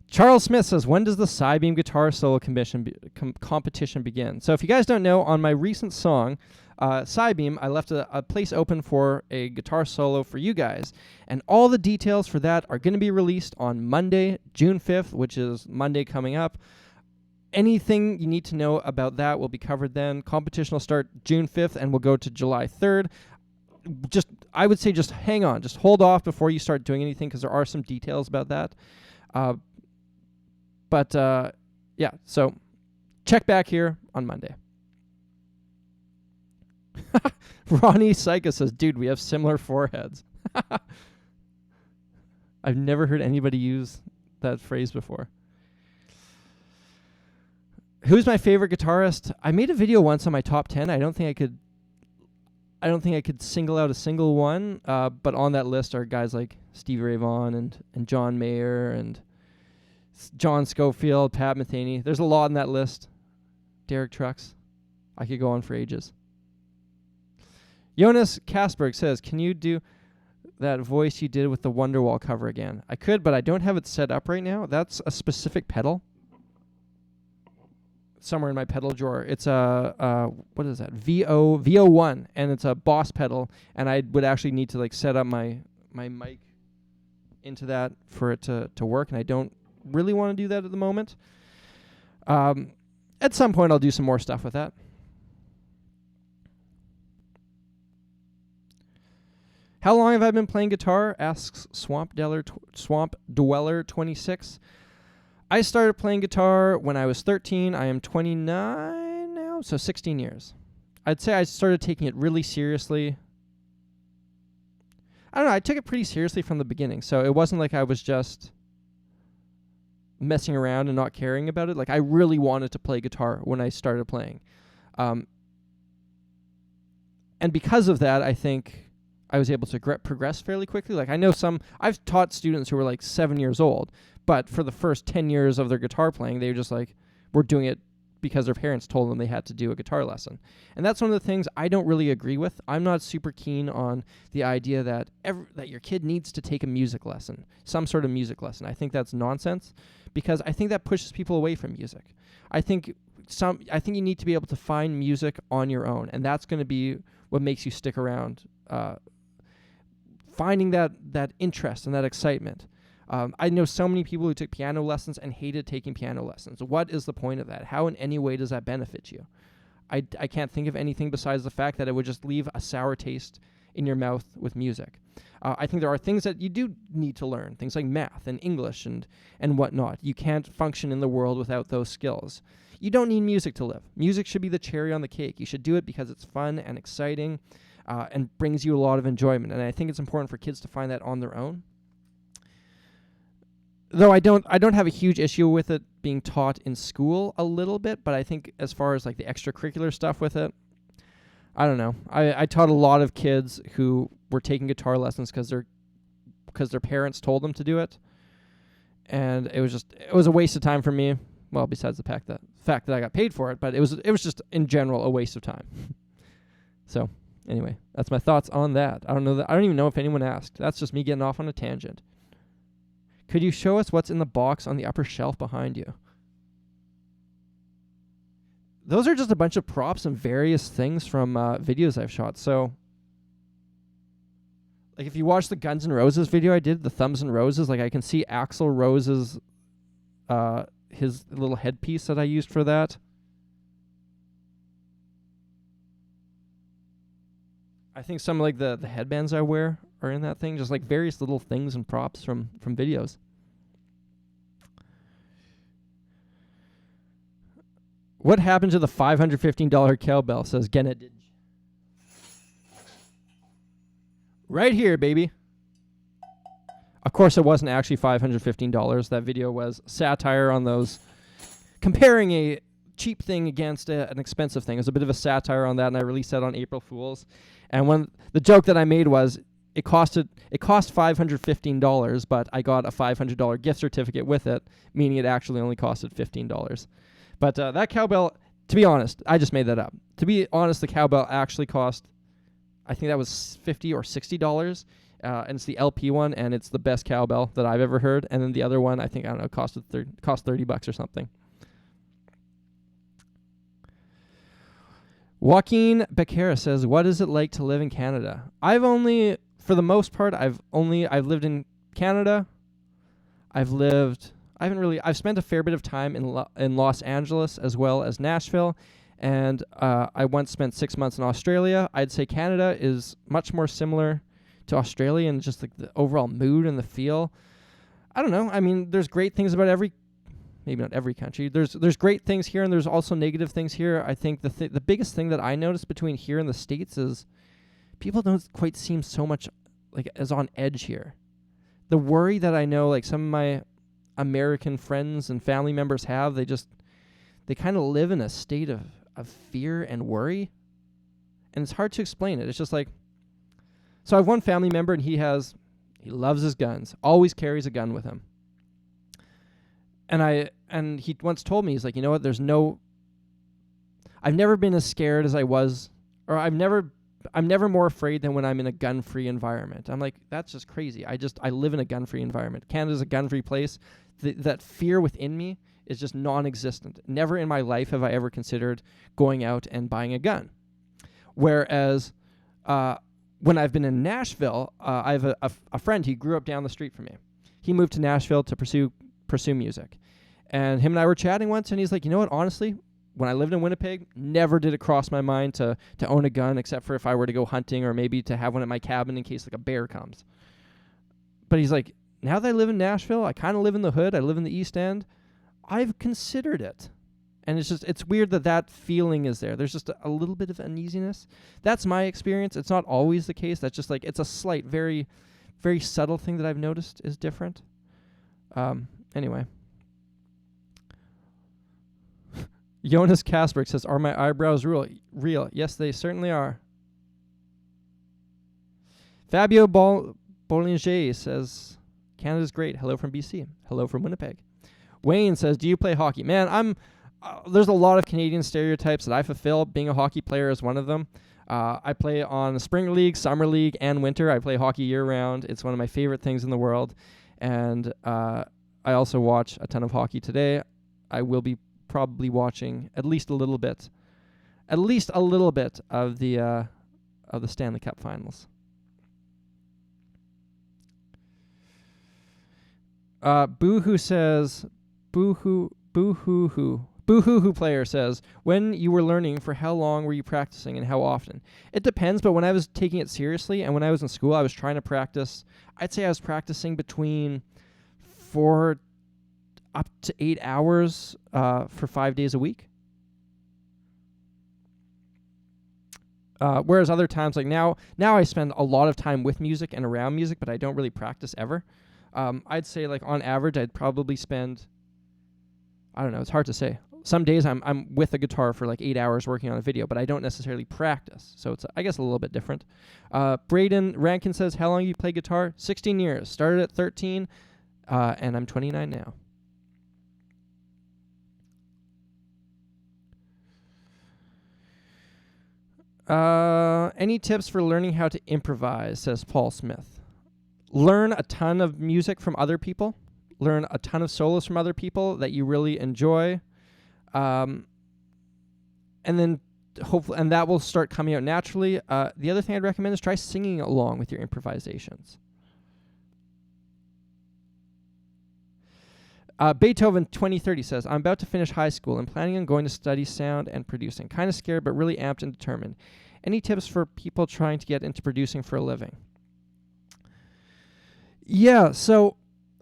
Charles Smith says, when does the Cybeam guitar solo competition begin? So if you guys don't know, on my recent song, Cybeam, I left a place open for a guitar solo for you guys. And all the details for that are going to be released on Monday, June 5th, which is Monday coming up. Anything you need to know about that will be covered then. Competition will start June 5th and will go to July 3rd. I would say just hang on. Just hold off before you start doing anything because there are some details about that. But yeah, so check back here on Monday. Ronnie Psycho says, dude, we have similar foreheads. I've never heard anybody use that phrase before. Who's my favorite guitarist? I made a video once on my top 10. I don't think I could single out a single one, but on that list are guys like Stevie Ray Vaughan and John Mayer and John Scofield, Pat Metheny. There's a lot on that list. Derek Trucks. I could go on for ages. Jonas Kasberg says, can you do that voice you did with the Wonderwall cover again? I could, but I don't have it set up right now. That's a specific pedal. Somewhere in my pedal drawer. It's a, what is that? VO1, and it's a Boss pedal, and I would actually need to like set up my mic into that for it to work, and I don't really want to do that at the moment. At some point, I'll do some more stuff with that. How long have I been playing guitar? Asks Swamp Dweller 26. I started playing guitar when I was 13. I am 29 now, so 16 years. I'd say I started taking it really seriously. I don't know, I took it pretty seriously from the beginning, so it wasn't like I was just messing around and not caring about it. Like, I really wanted to play guitar when I started playing. And because of that, I think I was able to progress fairly quickly. Like, I know I've taught students who were like 7 years old, but for the first 10 years of their guitar playing, they were just like, were doing it because their parents told them they had to do a guitar lesson. And that's one of the things I don't really agree with. I'm not super keen on the idea that that your kid needs to take a music lesson, some sort of music lesson. I think that's nonsense because I think that pushes people away from music. I think you need to be able to find music on your own, and that's going to be what makes you stick around, finding that interest and that excitement. I know so many people who took piano lessons and hated taking piano lessons. What is the point of that? How in any way does that benefit you? I can't think of anything besides the fact that it would just leave a sour taste in your mouth with music. I think there are things that you do need to learn, things like math and English and whatnot. You can't function in the world without those skills. You don't need music to live. Music should be the cherry on the cake. You should do it because it's fun and exciting and brings you a lot of enjoyment. And I think it's important for kids to find that on their own. Though I don't have a huge issue with it being taught in school a little bit, but I think as far as like the extracurricular stuff with it, I don't know. I taught a lot of kids who were taking guitar lessons because their parents told them to do it, and it was a waste of time for me. Well, besides the fact that I got paid for it, but it was just in general a waste of time. So anyway, that's my thoughts on that. I don't even know if anyone asked. That's just me getting off on a tangent. Could you show us what's in the box on the upper shelf behind you? those are just a bunch of props and various things from videos I've shot. So, like, if you watch the Guns N' Roses video I did, the Thumbs and Roses, like, I can see Axl Rose's, his little headpiece that I used for that. I think some, like, the headbands I wear are in that thing. Just, like, various little things and props from videos. What happened to the $515 cowbell, says Genadij. Right here, baby. Of course, it wasn't actually $515. That video was satire on those, comparing a cheap thing against an expensive thing. It was a bit of a satire on that, and I released that on April Fools. And when the joke that I made was, it cost $515, but I got a $500 gift certificate with it, meaning it actually only costed $15. But that cowbell, to be honest, I just made that up. To be honest, the cowbell actually cost, I think that was $50 or $60, and it's the LP one, and it's the best cowbell that I've ever heard. And then the other one, I think, I don't know, cost $30 or something. Joaquin Becerra says, "What is it like to live in Canada?" For the most part, I've lived in Canada. I've spent a fair bit of time in Los Angeles as well as Nashville, and I once spent 6 months in Australia. I'd say Canada is much more similar to Australia in just like the overall mood and the feel. I don't know. I mean, there's great things about maybe not every country. There's great things here, and there's also negative things here. I think the biggest thing that I noticed between here and the States is people don't quite seem so much like as on edge here. The worry that I know, like some of my American friends and family members have, they kind of live in a state of fear and worry, and it's hard to explain it. It's just like, so I have one family member, and he loves his guns, always carries a gun with him. And he once told me, he's like, you know what, I've never been as scared as I was, or I'm never more afraid than when I'm in a gun-free environment. I'm like, that's just crazy. I live in a gun-free environment. Canada's a gun-free place. That fear within me is just non-existent. Never in my life have I ever considered going out and buying a gun. Whereas when I've been in Nashville, I have a friend. He grew up down the street from me. He moved to Nashville to pursue music. And him and I were chatting once, and he's like, you know what, honestly, when I lived in Winnipeg, never did it cross my mind to own a gun, except for if I were to go hunting or maybe to have one at my cabin in case like a bear comes. But he's like, now that I live in Nashville, I kind of live in the hood, I live in the East End, I've considered it. And it's weird that feeling is there. There's just a little bit of uneasiness. That's my experience. It's not always the case. That's just like, it's a slight, very, very subtle thing that I've noticed is different. Anyway. Jonas Kasberg says, "Are my eyebrows real?" Yes, they certainly are. Fabio Bollinger says, "Canada's great. Hello from BC. Hello from Winnipeg." Wayne says, "Do you play hockey?" Man, there's a lot of Canadian stereotypes that I fulfill. Being a hockey player is one of them. I play on spring league, summer league, and winter. I play hockey year-round. It's one of my favorite things in the world. And I also watch a ton of hockey today. I will be probably watching at least a little bit of the Stanley Cup Finals. Boohoo says, Boohoo player says, when you were learning, for how long were you practicing and how often? It depends, but when I was taking it seriously and when I was in school, I was trying to practice. I'd say I was practicing between 4 up to 8 hours for 5 days a week. Whereas other times, like now I spend a lot of time with music and around music, but I don't really practice ever. I'd say like on average, I'd probably spend, I don't know, it's hard to say. Some days I'm with a guitar for like 8 hours working on a video, but I don't necessarily practice. So it's, I guess, a little bit different. Braden Rankin says, how long you play guitar? 16 years. Started at 13, and I'm 29 now. Any tips for learning how to improvise, says Paul Smith. Learn a ton of music from other people. Learn a ton of solos from other people that you really enjoy. and then hopefully, and that will start coming out naturally. The other thing I'd recommend is try singing along with your improvisations. Beethoven 2030 says, I'm about to finish high school and planning on going to study sound and producing. Kind of scared, but really amped and determined. Any tips for people trying to get into producing for a living? Yeah, so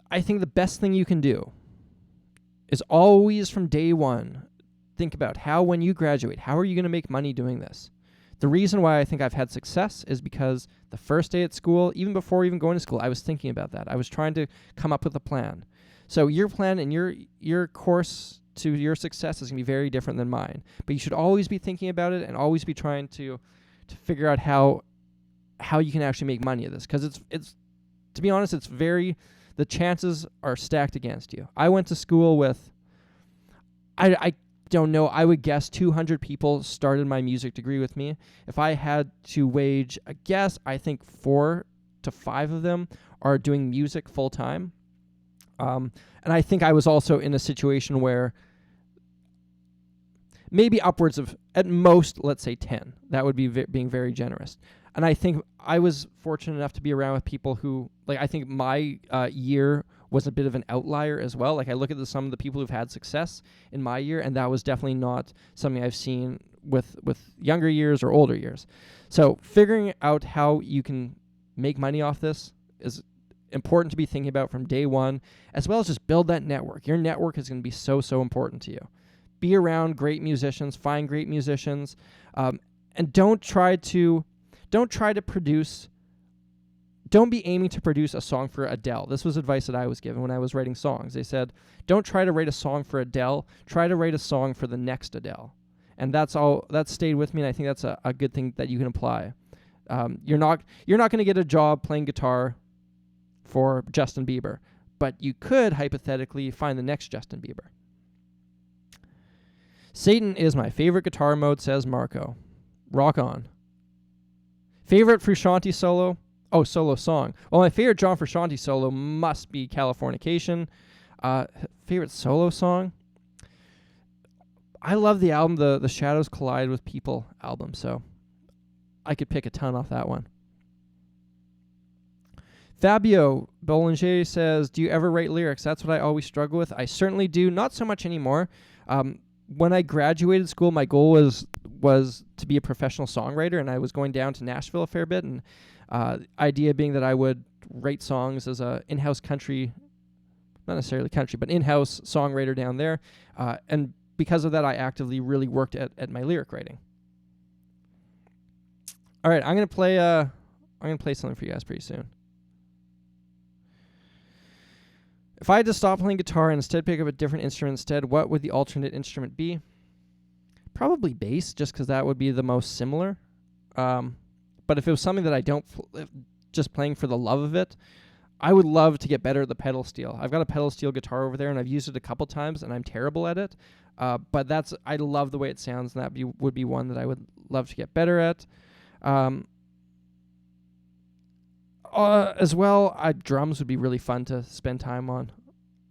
I think the best thing you can do is always from day one, think about how, when you graduate, how are you going to make money doing this? The reason why I think I've had success is because the first day at school, even before even going to school, I was thinking about that. I was trying to come up with a plan. So your plan and your course to your success is going to be very different than mine. But you should always be thinking about it and always be trying to figure out how you can actually make money of this. Because it's to be honest, the chances are stacked against you. I went to school with, I don't know, I would guess 200 people started my music degree with me. If I had to wage a guess, I think 4 to 5 of them are doing music full time. And I think I was also in a situation where maybe upwards of, at most, let's say 10. That would be being very generous. And I think I was fortunate enough to be around with people who, like, I think my year was a bit of an outlier as well. Like, I look at some of the people who've had success in my year, and that was definitely not something I've seen with younger years or older years. So figuring out how you can make money off this is important to be thinking about from day one, as well as just build that network. Your network is going to be so important to you. Be around great musicians, find great musicians, and don't be aiming to produce a song for Adele. This was advice that I was given when I was writing songs. They said, don't try to write a song for Adele, try to write a song for the next Adele. And that stayed with me, and I think that's a good thing that you can apply. You're not going to get a job playing guitar for Justin Bieber, but you could hypothetically find the next Justin Bieber. Satan is my favorite guitar mode, says Marco. Rock on. Favorite Frusciante solo? Oh, solo song. Well, my favorite John Frusciante solo must be Californication. Favorite solo song? I love the album, the Shadows Collide with People album, so I could pick a ton off that one. Fabio Bollinger says, do you ever write lyrics? That's what I always struggle with. I certainly do. Not so much anymore. When I graduated school, my goal was to be a professional songwriter, and I was going down to Nashville a fair bit, and idea being that I would write songs as a in-house country, not necessarily country, but in-house songwriter down there. And because of that, I actively really worked at my lyric writing. All right, I'm gonna play something for you guys pretty soon. If I had to stop playing guitar and instead pick up a different instrument instead, what would the alternate instrument be? Probably bass, just because that would be the most similar. But if it was something that I don't, just playing for the love of it, I would love to get better at the pedal steel. I've got a pedal steel guitar over there, and I've used it a couple times, and I'm terrible at it. But I love the way it sounds, and that would be one that I would love to get better at. As well, drums would be really fun to spend time on.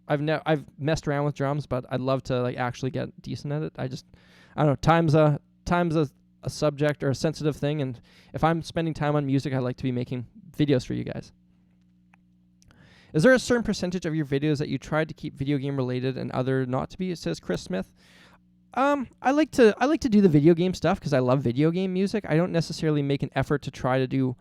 I've messed around with drums, but I'd love to actually get decent at it. I don't know. Time's a subject or a sensitive thing, and if I'm spending time on music, I like to be making videos for you guys. Is there a certain percentage of your videos that you tried to keep video game related and other not to be? Says Chris Smith. I like to do the video game stuff because I love video game music. I don't necessarily make an effort to try to do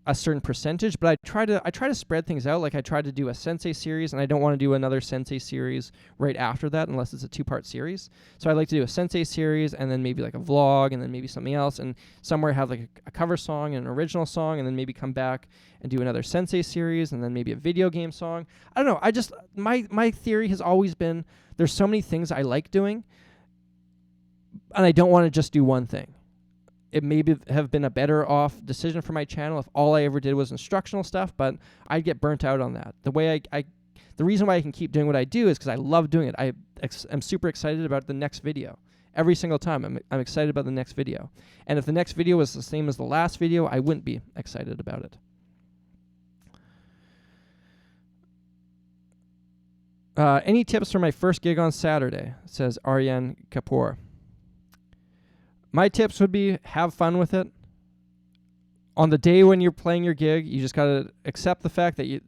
a certain percentage, but I try to spread things out. Like I tried to do a Sensei series, and I don't want to do another Sensei series right after that unless it's a 2-part series. So I like to do a Sensei series, and then maybe like a vlog, and then maybe something else, and somewhere have like a cover song and an original song, and then maybe come back and do another Sensei series, and then maybe a video game song. I don't know. My theory has always been there's so many things I like doing, and I don't want to just do one thing. It maybe have been a better off decision for my channel if all I ever did was instructional stuff, but I'd get burnt out on that. The reason why I can keep doing what I do is because I love doing it. I'm super excited about the next video. Every single time I'm excited about the next video. And if the next video was the same as the last video, I wouldn't be excited about it. Any tips for my first gig on Saturday, says Aryan Kapoor. My tips would be have fun with it. On the day when you're playing your gig, you just got to accept the fact that you're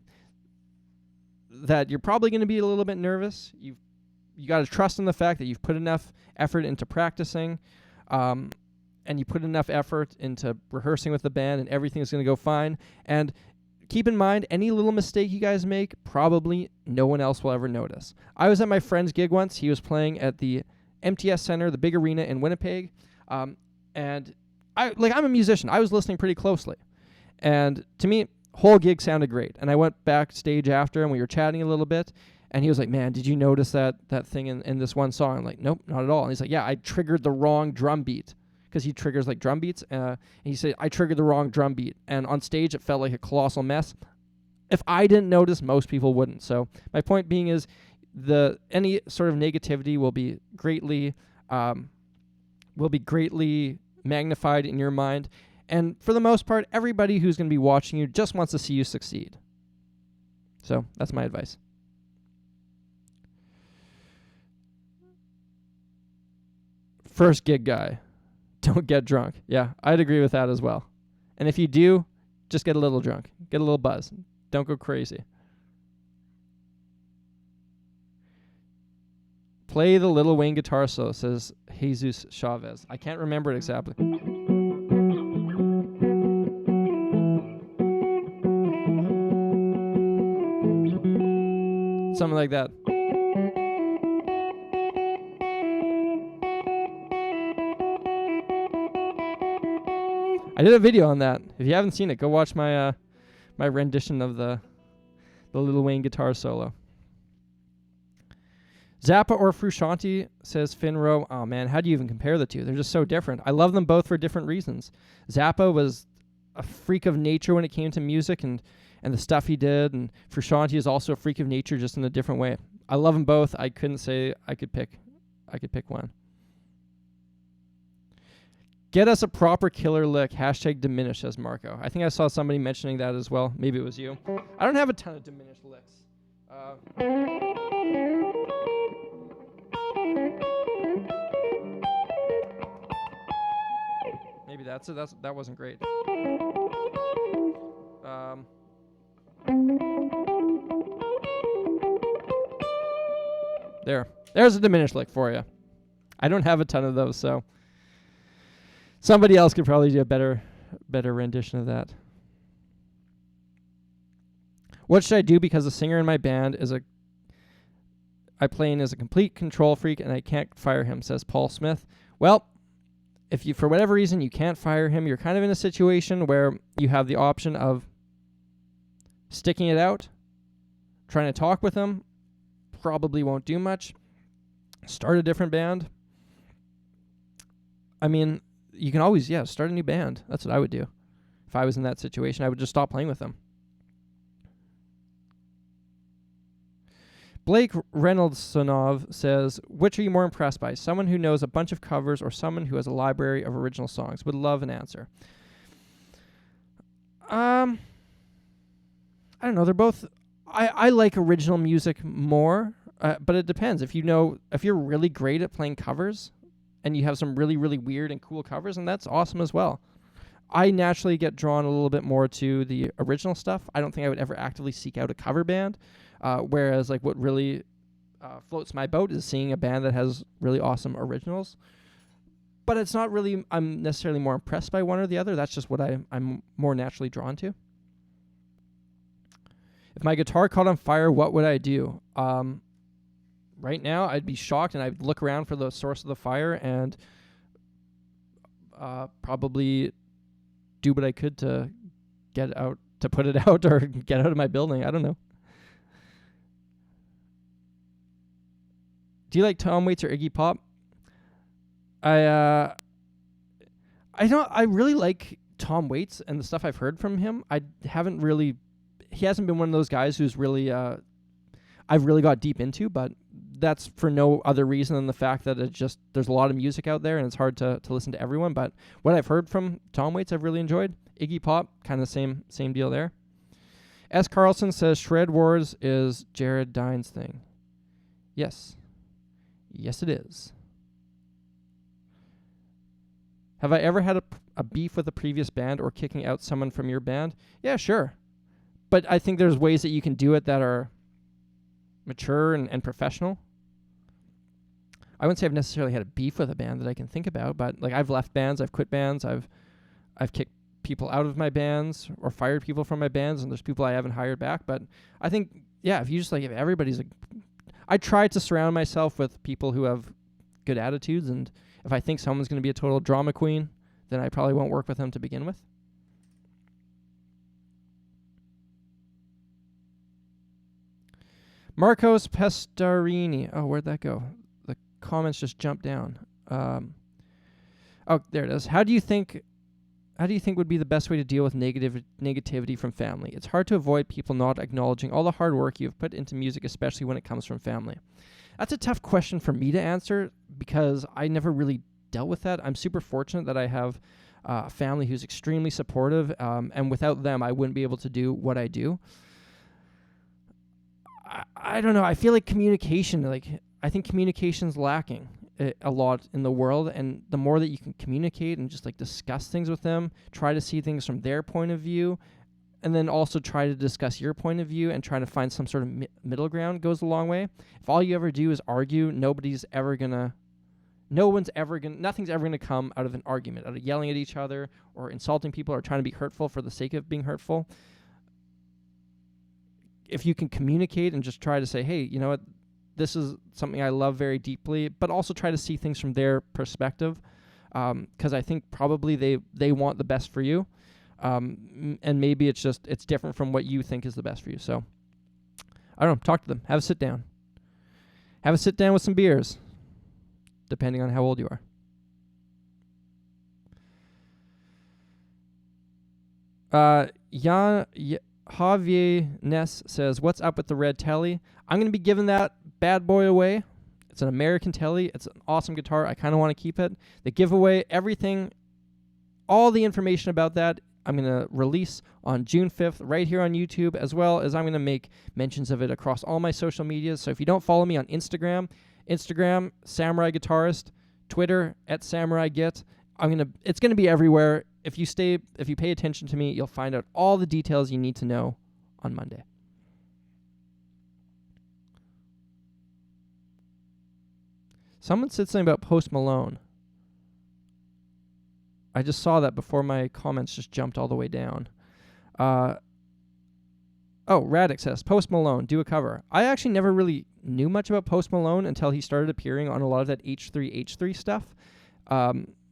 probably going to be a little bit nervous. You got to trust in the fact that you've put enough effort into practicing, and you put enough effort into rehearsing with the band, and everything's going to go fine. And keep in mind, any little mistake you guys make, probably no one else will ever notice. I was at my friend's gig once. He was playing at the MTS Center, the big arena in Winnipeg, and I'm a musician. I was listening pretty closely, and to me, whole gig sounded great. And I went backstage after, and we were chatting a little bit. And he was like, "Man, did you notice that thing in this one song?" I'm like, "Nope, not at all." And he's like, "Yeah, I triggered the wrong drum beat," because he triggers like drum beats. And he said, "I triggered the wrong drum beat." And on stage, it felt like a colossal mess. If I didn't notice, most people wouldn't. So my point being is, any sort of negativity will be greatly magnified in your mind. And for the most part, everybody who's going to be watching you just wants to see you succeed. So that's my advice. First gig guy, don't get drunk. Yeah, I'd agree with that as well. And if you do, just get a little drunk. Get a little buzz. Don't go crazy. Play the Lil Wayne guitar solo, says Jesus Chavez. I can't remember it exactly. Something like that. I did a video on that. If you haven't seen it, go watch my my rendition of the Lil Wayne guitar solo. Zappa or Frusciante, says Finro. Oh man, how do you even compare the two? They're just so different. I love them both for different reasons. Zappa was a freak of nature when it came to music and the stuff he did, and Frusciante is also a freak of nature, just in a different way. I love them both. I couldn't say I could pick one. Get us a proper killer lick. #diminish, says Marco. I think I saw somebody mentioning that as well. Maybe it was you. I don't have a ton of diminished licks. Maybe that's it. That wasn't great. There's a diminished lick for you. I don't have a ton of those, so somebody else could probably do a better rendition of that. What should I do because the singer in my band is a complete control freak and I can't fire him, says Paul Smith. Well, if you, for whatever reason, you can't fire him, you're kind of in a situation where you have the option of sticking it out, trying to talk with him, probably won't do much, start a different band. I mean, you can always, start a new band. That's what I would do. If I was in that situation, I would just stop playing with them. Blake Reynoldsonov says, which are you more impressed by? Someone who knows a bunch of covers or someone who has a library of original songs? Would love an answer. I don't know. They're both... I like original music more, but it depends. If you're really great at playing covers and you have some really, really weird and cool covers, and that's awesome as well. I naturally get drawn a little bit more to the original stuff. I don't think I would ever actively seek out a cover band. Whereas like what really floats my boat is seeing a band that has really awesome originals. But it's not really I'm necessarily more impressed by one or the other. That's just what I'm more naturally drawn to. If my guitar caught on fire, what would I do? Right now, I'd be shocked and I'd look around for the source of the fire and probably do what I could to put it out or get out of my building. I don't know. Do you like Tom Waits or Iggy Pop? I really like Tom Waits and the stuff I've heard from him. He hasn't been one of those guys who's really I've really got deep into, but that's for no other reason than the fact that there's a lot of music out there and it's hard to listen to everyone. But what I've heard from Tom Waits, I've really enjoyed. Iggy Pop, kind of same deal there. S. Carlson says Shred Wars is Jared Dines' thing. Yes, it is. Have I ever had a beef with a previous band or kicking out someone from your band? Yeah, sure. But I think there's ways that you can do it that are mature and professional. I wouldn't say I've necessarily had a beef with a band that I can think about, but like I've left bands, I've quit bands, I've kicked people out of my bands or fired people from my bands, and there's people I haven't hired back. But I think, yeah, if everybody's I try to surround myself with people who have good attitudes, and if I think someone's going to be a total drama queen, then I probably won't work with them to begin with. Marcos Pestarini. Oh, where'd that go? The comments just jumped down. Oh, there it is. How do you think would be the best way to deal with negativity from family? It's hard to avoid people not acknowledging all the hard work you've put into music, especially when it comes from family. That's a tough question for me to answer because I never really dealt with that. I'm super fortunate that I have a family who's extremely supportive, and without them, I wouldn't be able to do what I do. I don't know. I feel like I think communication's lacking a lot in the world, and the more that you can communicate and just like discuss things with them, try to see things from their point of view, and then also try to discuss your point of view and try to find some sort of middle ground goes a long way. If all you ever do is argue, nothing's ever gonna come out of an argument, out of yelling at each other or insulting people or trying to be hurtful for the sake of being hurtful. If you can communicate and just try to say, hey, you know what, this is something I love very deeply, but also try to see things from their perspective, because I think probably they want the best for you, and maybe it's different from what you think is the best for you. So, I don't know, talk to them. Have a sit down. Have a sit down with some beers, depending on how old you are. Javier Ness says, what's up with the red telly? I'm going to be giving that bad boy away. It's an American telly. It's an awesome guitar. I kind of want to keep it. They give away everything, all the information about that. I'm going to release on June 5th right here on YouTube, as well as I'm going to make mentions of it across all my social medias. So if you don't follow me on Instagram, Samurai Guitarist, Twitter, @SamuraiGit. It's going to be everywhere. If you pay attention to me, you'll find out all the details you need to know on Monday. Someone said something about Post Malone. I just saw that before my comments just jumped all the way down. Radic says, Post Malone, do a cover. I actually never really knew much about Post Malone until he started appearing on a lot of that H3H3 stuff.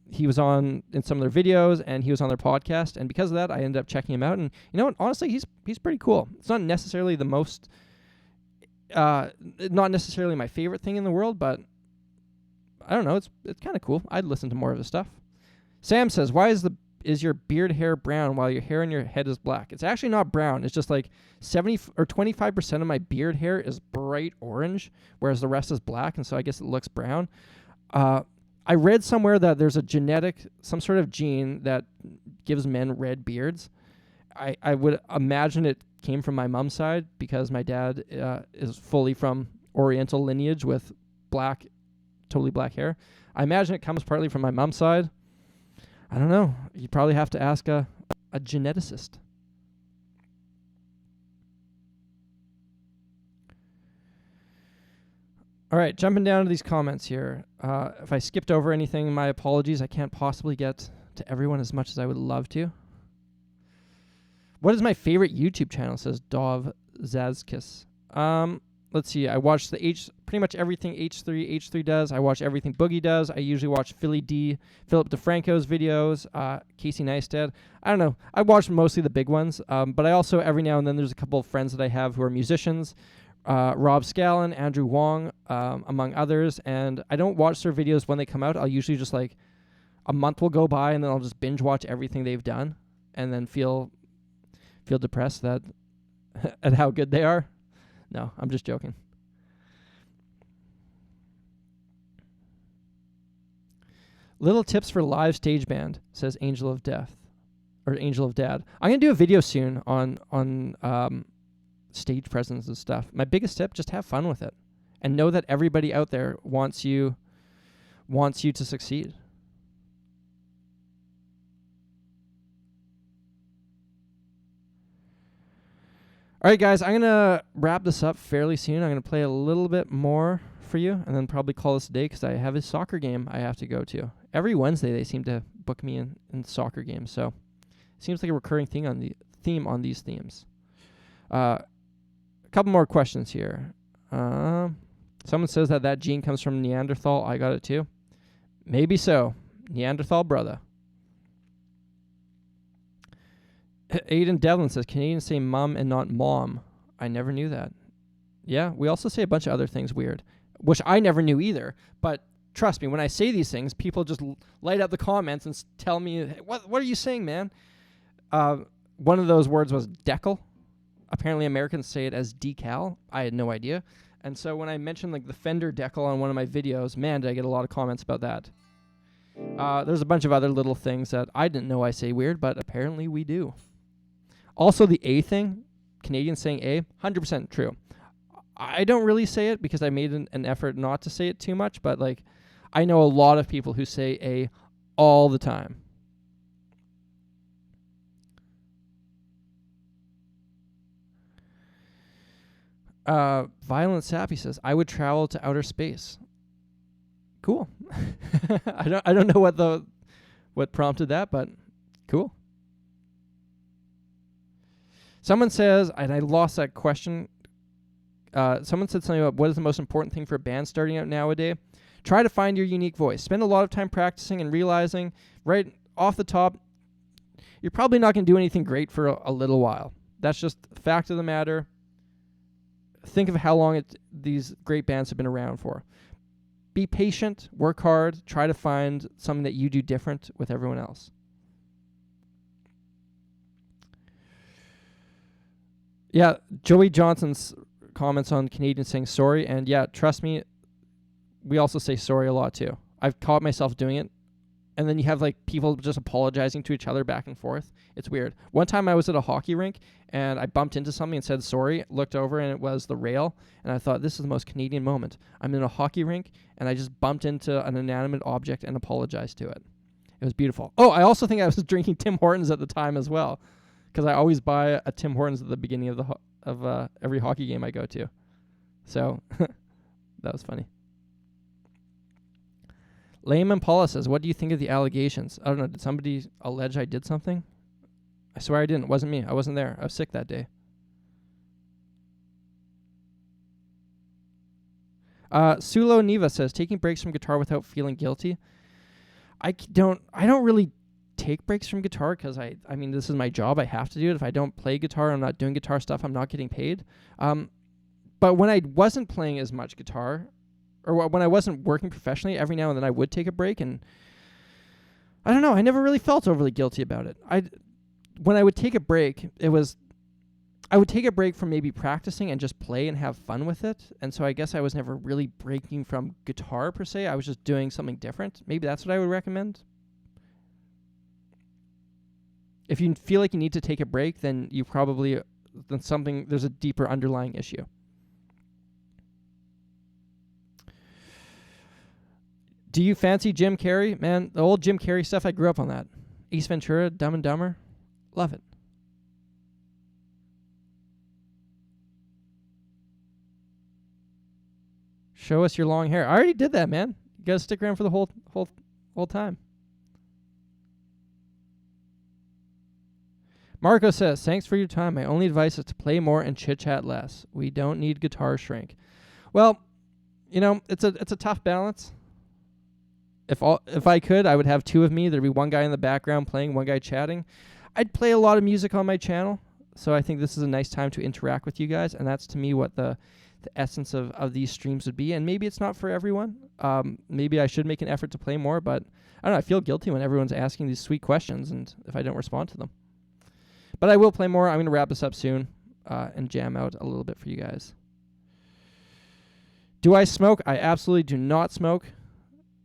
He was in some of their videos, and he was on their podcast, and because of that, I ended up checking him out. And you know what? Honestly, he's pretty cool. It's not necessarily not necessarily my favorite thing in the world, but I don't know. It's kind of cool. I'd listen to more of his stuff. Sam says, why is your beard hair brown while your hair on your head is black? It's actually not brown. It's just like 70 or 25% of my beard hair is bright orange, whereas the rest is black, and so I guess it looks brown. I read somewhere that there's some sort of gene that gives men red beards. I would imagine it came from my mom's side because my dad is fully from Oriental lineage with totally black hair. I imagine it comes partly from my mom's side. I don't know. You probably have to ask a geneticist. All right, jumping down to these comments here. If I skipped over anything, my apologies. I can't possibly get to everyone as much as I would love to. What is my favorite YouTube channel, says Dov Zazkis. Let's see. I watch pretty much everything H3 does. I watch everything Boogie does. I usually watch Philip DeFranco's videos, Casey Neistat. I don't know. I watch mostly the big ones, but I also, every now and then, there's a couple of friends that I have who are musicians. Rob Scallon, Andrew Wong, among others, and I don't watch their videos when they come out. I'll usually just a month will go by, and then I'll just binge watch everything they've done, and then feel depressed at how good they are. No, I'm just joking. Little tips for live stage band, says Angel of Dad. I'm gonna do a video soon on stage presence and stuff. My biggest tip, just have fun with it and know that everybody out there wants you to succeed. All right, guys, I'm going to wrap this up fairly soon. I'm going to play a little bit more for you and then probably call this a day because I have a soccer game I have to go to. Every Wednesday, they seem to book me in soccer games, so it seems like a recurring theme on these themes. A couple more questions here. Someone says that gene comes from Neanderthal. I got it too. Maybe so. Neanderthal brother. Aiden Devlin says, Canadians say mum and not mom. I never knew that. Yeah, we also say a bunch of other things weird, which I never knew either. But trust me, when I say these things, people just light up the comments and tell me, what are you saying, man? One of those words was decal. Apparently Americans say it as decal. I had no idea. And so when I mentioned like the fender decal on one of my videos, man, did I get a lot of comments about that. There's a bunch of other little things that I didn't know I say weird, but apparently we do. Also, the A thing, Canadians saying A, 100% true. I don't really say it because I made an effort not to say it too much, but like I know a lot of people who say A all the time. Violent Sappy says, I would travel to outer space. Cool. I don't know what prompted that, but cool. Someone says, and I lost that question. Someone said something about what is the most important thing for a band starting out nowadays. Try to find your unique voice. Spend a lot of time practicing and realizing right off the top, you're probably not going to do anything great for a little while. That's just the fact of the matter. Think of how long these great bands have been around for. Be patient, work hard, try to find something that you do different with everyone else. Yeah, Joey Johnson's comments on Canadians saying sorry, and yeah, trust me, we also say sorry a lot too. I've caught myself doing it, and then you have like people just apologizing to each other back and forth. It's weird. One time I was at a hockey rink, and I bumped into something and said sorry, looked over, and it was the rail, and I thought, this is the most Canadian moment. I'm in a hockey rink, and I just bumped into an inanimate object and apologized to it. It was beautiful. Oh, I also think I was drinking Tim Hortons at the time as well, because I always buy a Tim Hortons at the beginning of every hockey game I go to. So that was funny. Layman Paula says, what do you think of the allegations? I don't know. Did somebody allege I did something? I swear I didn't. It wasn't me. I wasn't there. I was sick that day. Sulo Niva says, taking breaks from guitar without feeling guilty. I don't really take breaks from guitar because I mean, this is my job. I have to do it. If I don't play guitar, I'm not doing guitar stuff, I'm not getting paid. But when I wasn't playing as much guitar, or when I wasn't working professionally, every now and then I would take a break, and I don't know, I never really felt overly guilty about it. When I would take a break, I would take a break from maybe practicing and just play and have fun with it, and so I guess I was never really breaking from guitar per se. I was just doing something different. Maybe that's what I would recommend. If you feel like you need to take a break, then you probably, there's a deeper underlying issue. Do you fancy Jim Carrey? Man, the old Jim Carrey stuff, I grew up on that. Ace Ventura, Dumb and Dumber. Love it. Show us your long hair. I already did that, man. You gotta stick around for the whole time. Marco says, thanks for your time. My only advice is to play more and chit-chat less. We don't need guitar shrink. Well, you know, it's a tough balance. If I could, I would have two of me. There'd be one guy in the background playing, one guy chatting. I'd play a lot of music on my channel, so I think this is a nice time to interact with you guys, and that's to me what the essence of these streams would be. And maybe it's not for everyone. Maybe I should make an effort to play more, but I don't know. I feel guilty when everyone's asking these sweet questions, and if I don't respond to them. But I will play more. I'm going to wrap this up soon and jam out a little bit for you guys. Do I smoke? I absolutely do not smoke.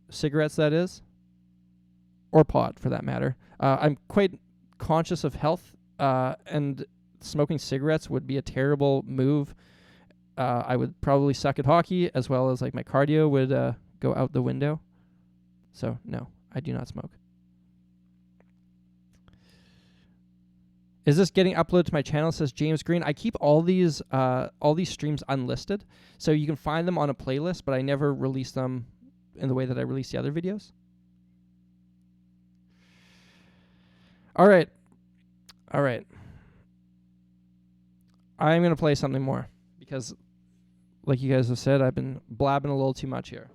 Cigarettes, that is. Or pot, for that matter. I'm quite conscious of health, and smoking cigarettes would be a terrible move. I would probably suck at hockey, as well as like my cardio would go out the window. So, no, I do not smoke. Is this getting uploaded to my channel? Says James Green. I keep all these streams unlisted, so you can find them on a playlist, but I never release them in the way that I release the other videos. All right. I'm going to play something more because, like you guys have said, I've been blabbing a little too much here.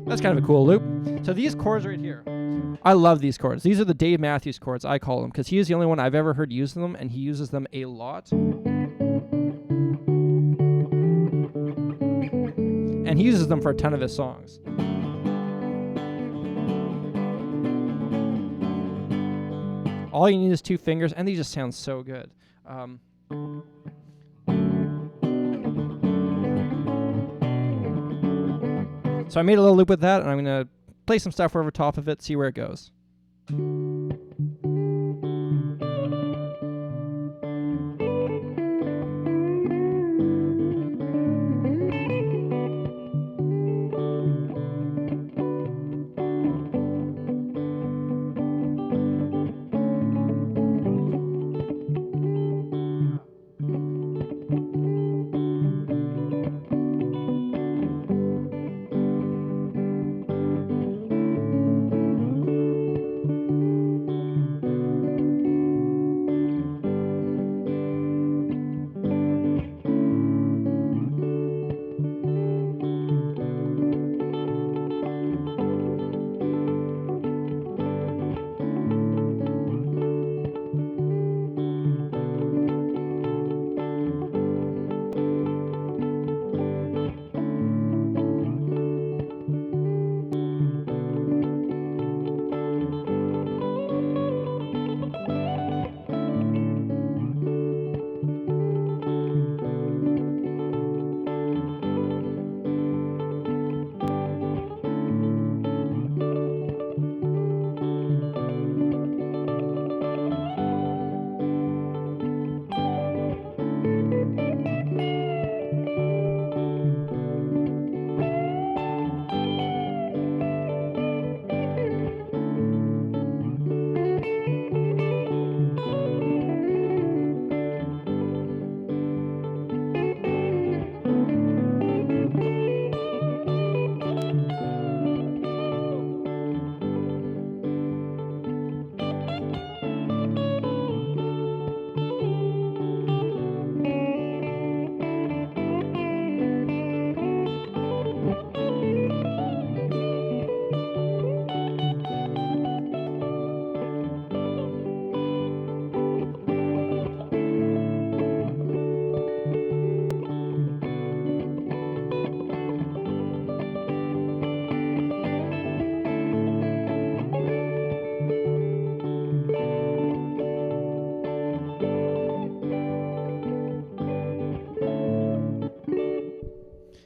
That's kind of a cool loop. So these chords right here, I love these chords. These are the Dave Matthews chords, I call them, because he is the only one I've ever heard use them, and he uses them a lot. And he uses them for a ton of his songs. All you need is 2 fingers, and they just sound so good. So I made a little loop with that, and I'm going to play some stuff over top of it, see where it goes.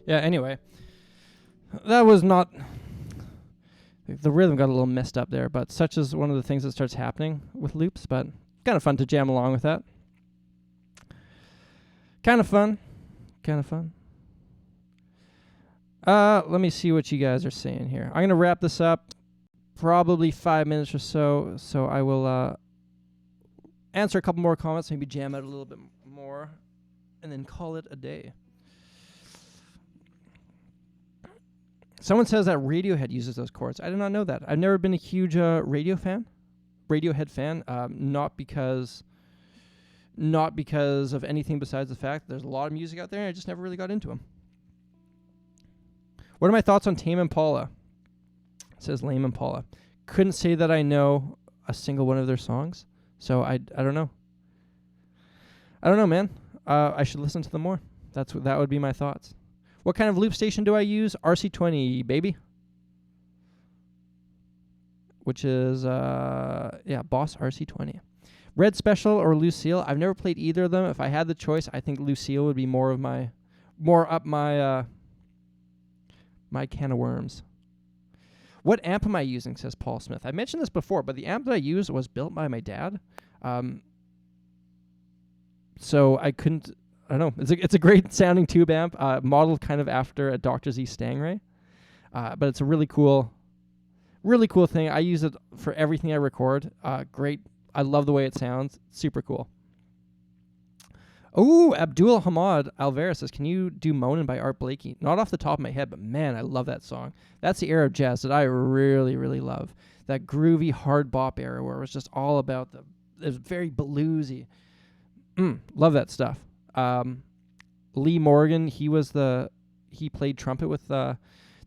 Yeah, anyway, that was not... The rhythm got a little messed up there, but such is one of the things that starts happening with loops, but kind of fun to jam along with that. Kind of fun. Let me see what you guys are saying here. I'm going to wrap this up, probably 5 minutes or so, so I will answer a couple more comments, maybe jam out a little bit more, and then call it a day. Someone says that Radiohead uses those chords. I did not know that. I've never been a huge Radiohead fan. Not not because of anything besides the fact that there's a lot of music out there and I just never really got into them. What are my thoughts on Tame Impala? It says Lame Impala. Couldn't say that I know a single one of their songs, so I don't know. I don't know, man. I should listen to them more. That would be my thoughts. What kind of loop station do I use? RC20, baby. Which is, Boss RC20. Red Special or Lucille? I've never played either of them. If I had the choice, I think Lucille would be more up my can of worms. What amp am I using, says Paul Smith. I mentioned this before, but the amp that I used was built by my dad. So I couldn't, I don't know. It's a great sounding tube amp, modeled kind of after a Dr. Z Stangray. But it's a really cool thing. I use it for everything I record. Great. I love the way it sounds. Super cool. Oh, Abdul Hamad Alvarez says, can you do Moanin' by Art Blakey? Not off the top of my head, but man, I love that song. That's the era of jazz that I really, really love. That groovy hard bop era where it was just all about it was very bluesy. Love that stuff. Lee Morgan, he played trumpet with the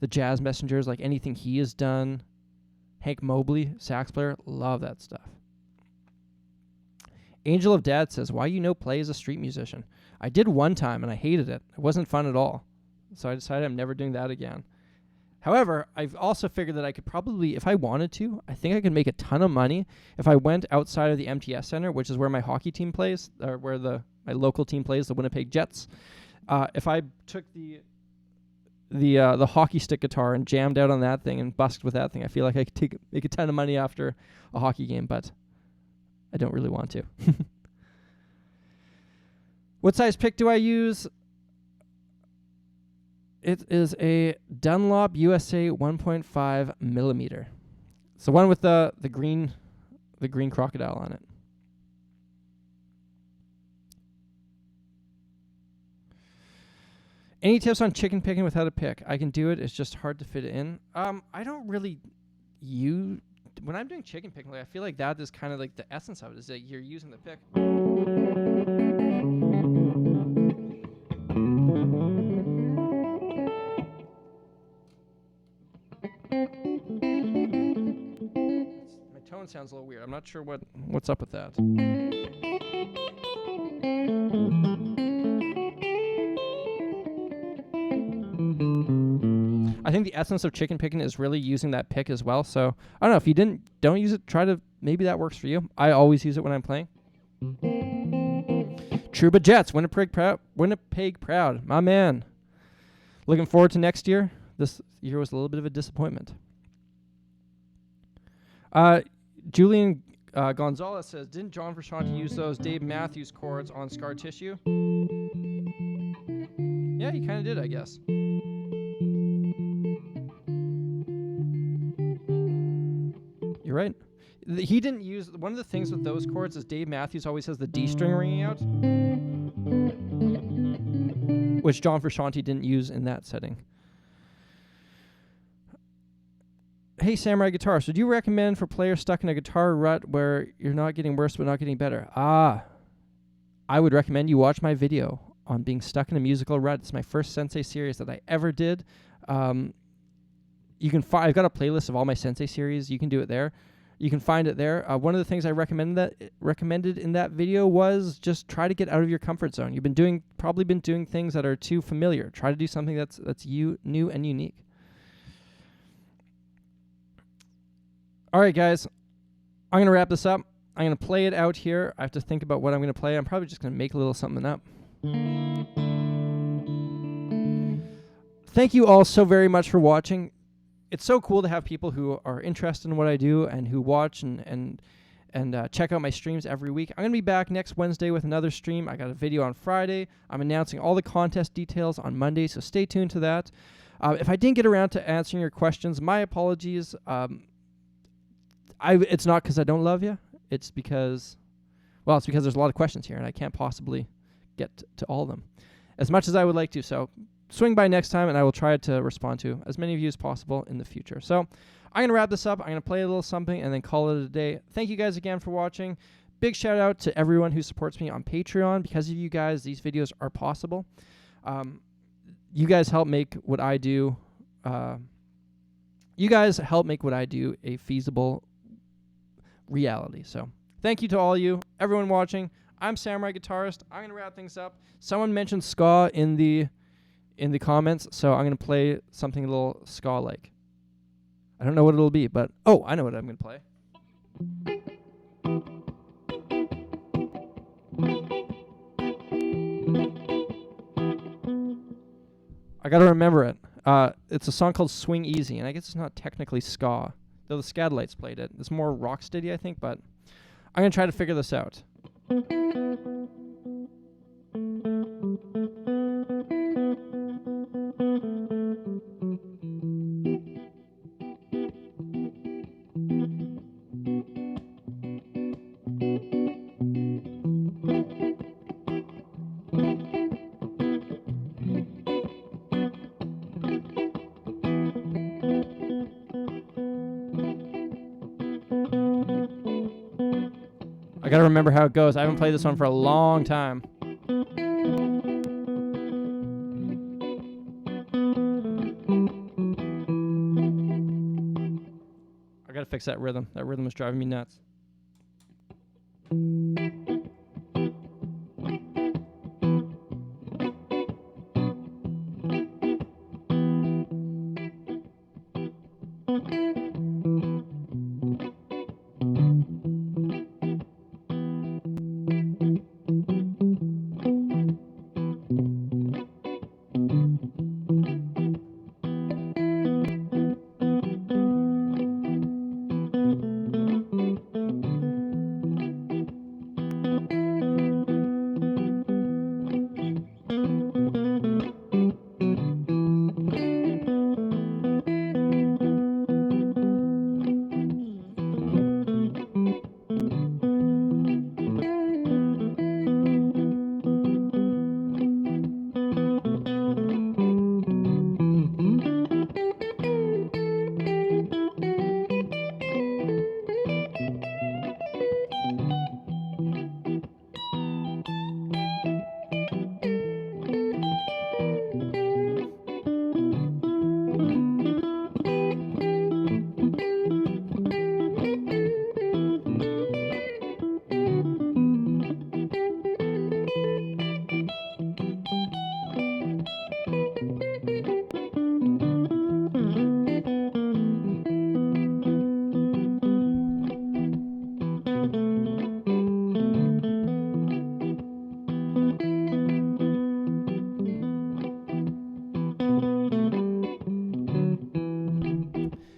Jazz Messengers, like anything he has done. Hank Mobley, sax player, love that stuff. Angel of Dad says, why play as a street musician? I did one time and I hated it. It wasn't fun at all. So I decided I'm never doing that again. However, I've also figured that I could probably, if I wanted to, I think I could make a ton of money if I went outside of the MTS Center, which is where my hockey team plays, or where my local team plays, the Winnipeg Jets. If I took the hockey stick guitar and jammed out on that thing and busked with that thing, I feel like I could make a ton of money after a hockey game, but I don't really want to. What size pick do I use? It is a Dunlop USA 1.5 millimeter. It's the one with the green crocodile on it. Any tips on chicken picking without a pick? I can do it. It's just hard to fit it in. I don't really when I'm doing chicken picking, I feel like that is kind of like the essence of it, is that you're using the pick. My tone sounds a little weird. I'm not sure what's up with that. I think the essence of chicken picking is really using that pick as well. So I don't know, if you don't use it, maybe that works for you. I always use it when I'm playing. Trouba Jets, Winnipeg proud, my man. Looking forward to next year. This year was a little bit of a disappointment. Julian Gonzalez says, didn't John Frusciante use those Dave Matthews chords on Scar Tissue? Yeah, he kind of did, I guess. You're right. He didn't use... One of the things with those chords is Dave Matthews always has the D string ringing out, which John Frusciante didn't use in that setting. Hey, Samurai Guitar, so do you recommend for players stuck in a guitar rut where you're not getting worse but not getting better? I would recommend you watch my video on being stuck in a musical rut. It's my first Sensei series that I ever did. You can I've got a playlist of all my Sensei series. You can do it there. You can find it there. One of the things I recommended in that video was just try to get out of your comfort zone. You've probably been doing things that are too familiar. Try to do something that's new and unique. All right, guys. I'm going to wrap this up. I'm going to play it out here. I have to think about what I'm going to play. I'm probably just going to make a little something up. Thank you all so very much for watching. It's so cool to have people who are interested in what I do and who watch and check out my streams every week. I'm going to be back next Wednesday with another stream. I got a video on Friday. I'm announcing all the contest details on Monday, so stay tuned to that. If I didn't get around to answering your questions, my apologies. It's not because I don't love you. It's because there's a lot of questions here, and I can't possibly get to all of them as much as I would like to. So swing by next time, and I will try to respond to as many of you as possible in the future. So I'm going to wrap this up. I'm going to play a little something and then call it a day. Thank you guys again for watching. big shout out to everyone who supports me on Patreon. Because of you guys, these videos are possible. You guys help make what I do. You guys help make what I do a feasible reality. So thank you to all you, everyone watching. I'm Samurai Guitarist. I'm gonna wrap things up. Someone mentioned ska in the comments, so I'm gonna play something a little ska-like. I don't know what it'll be, but I know what I'm gonna play. I gotta remember it. It's a song called Swing Easy, and I guess it's not technically ska, though the Scatolites played it. It's more rocksteady, I think, but I'm gonna try to figure this out. I gotta remember how it goes. I haven't played this one for a long time. I gotta fix that rhythm. That rhythm is driving me nuts.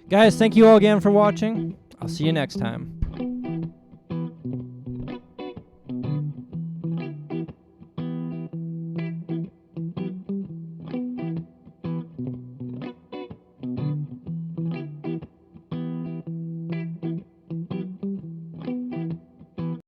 Guys, thank you all again for watching. I'll see you next time.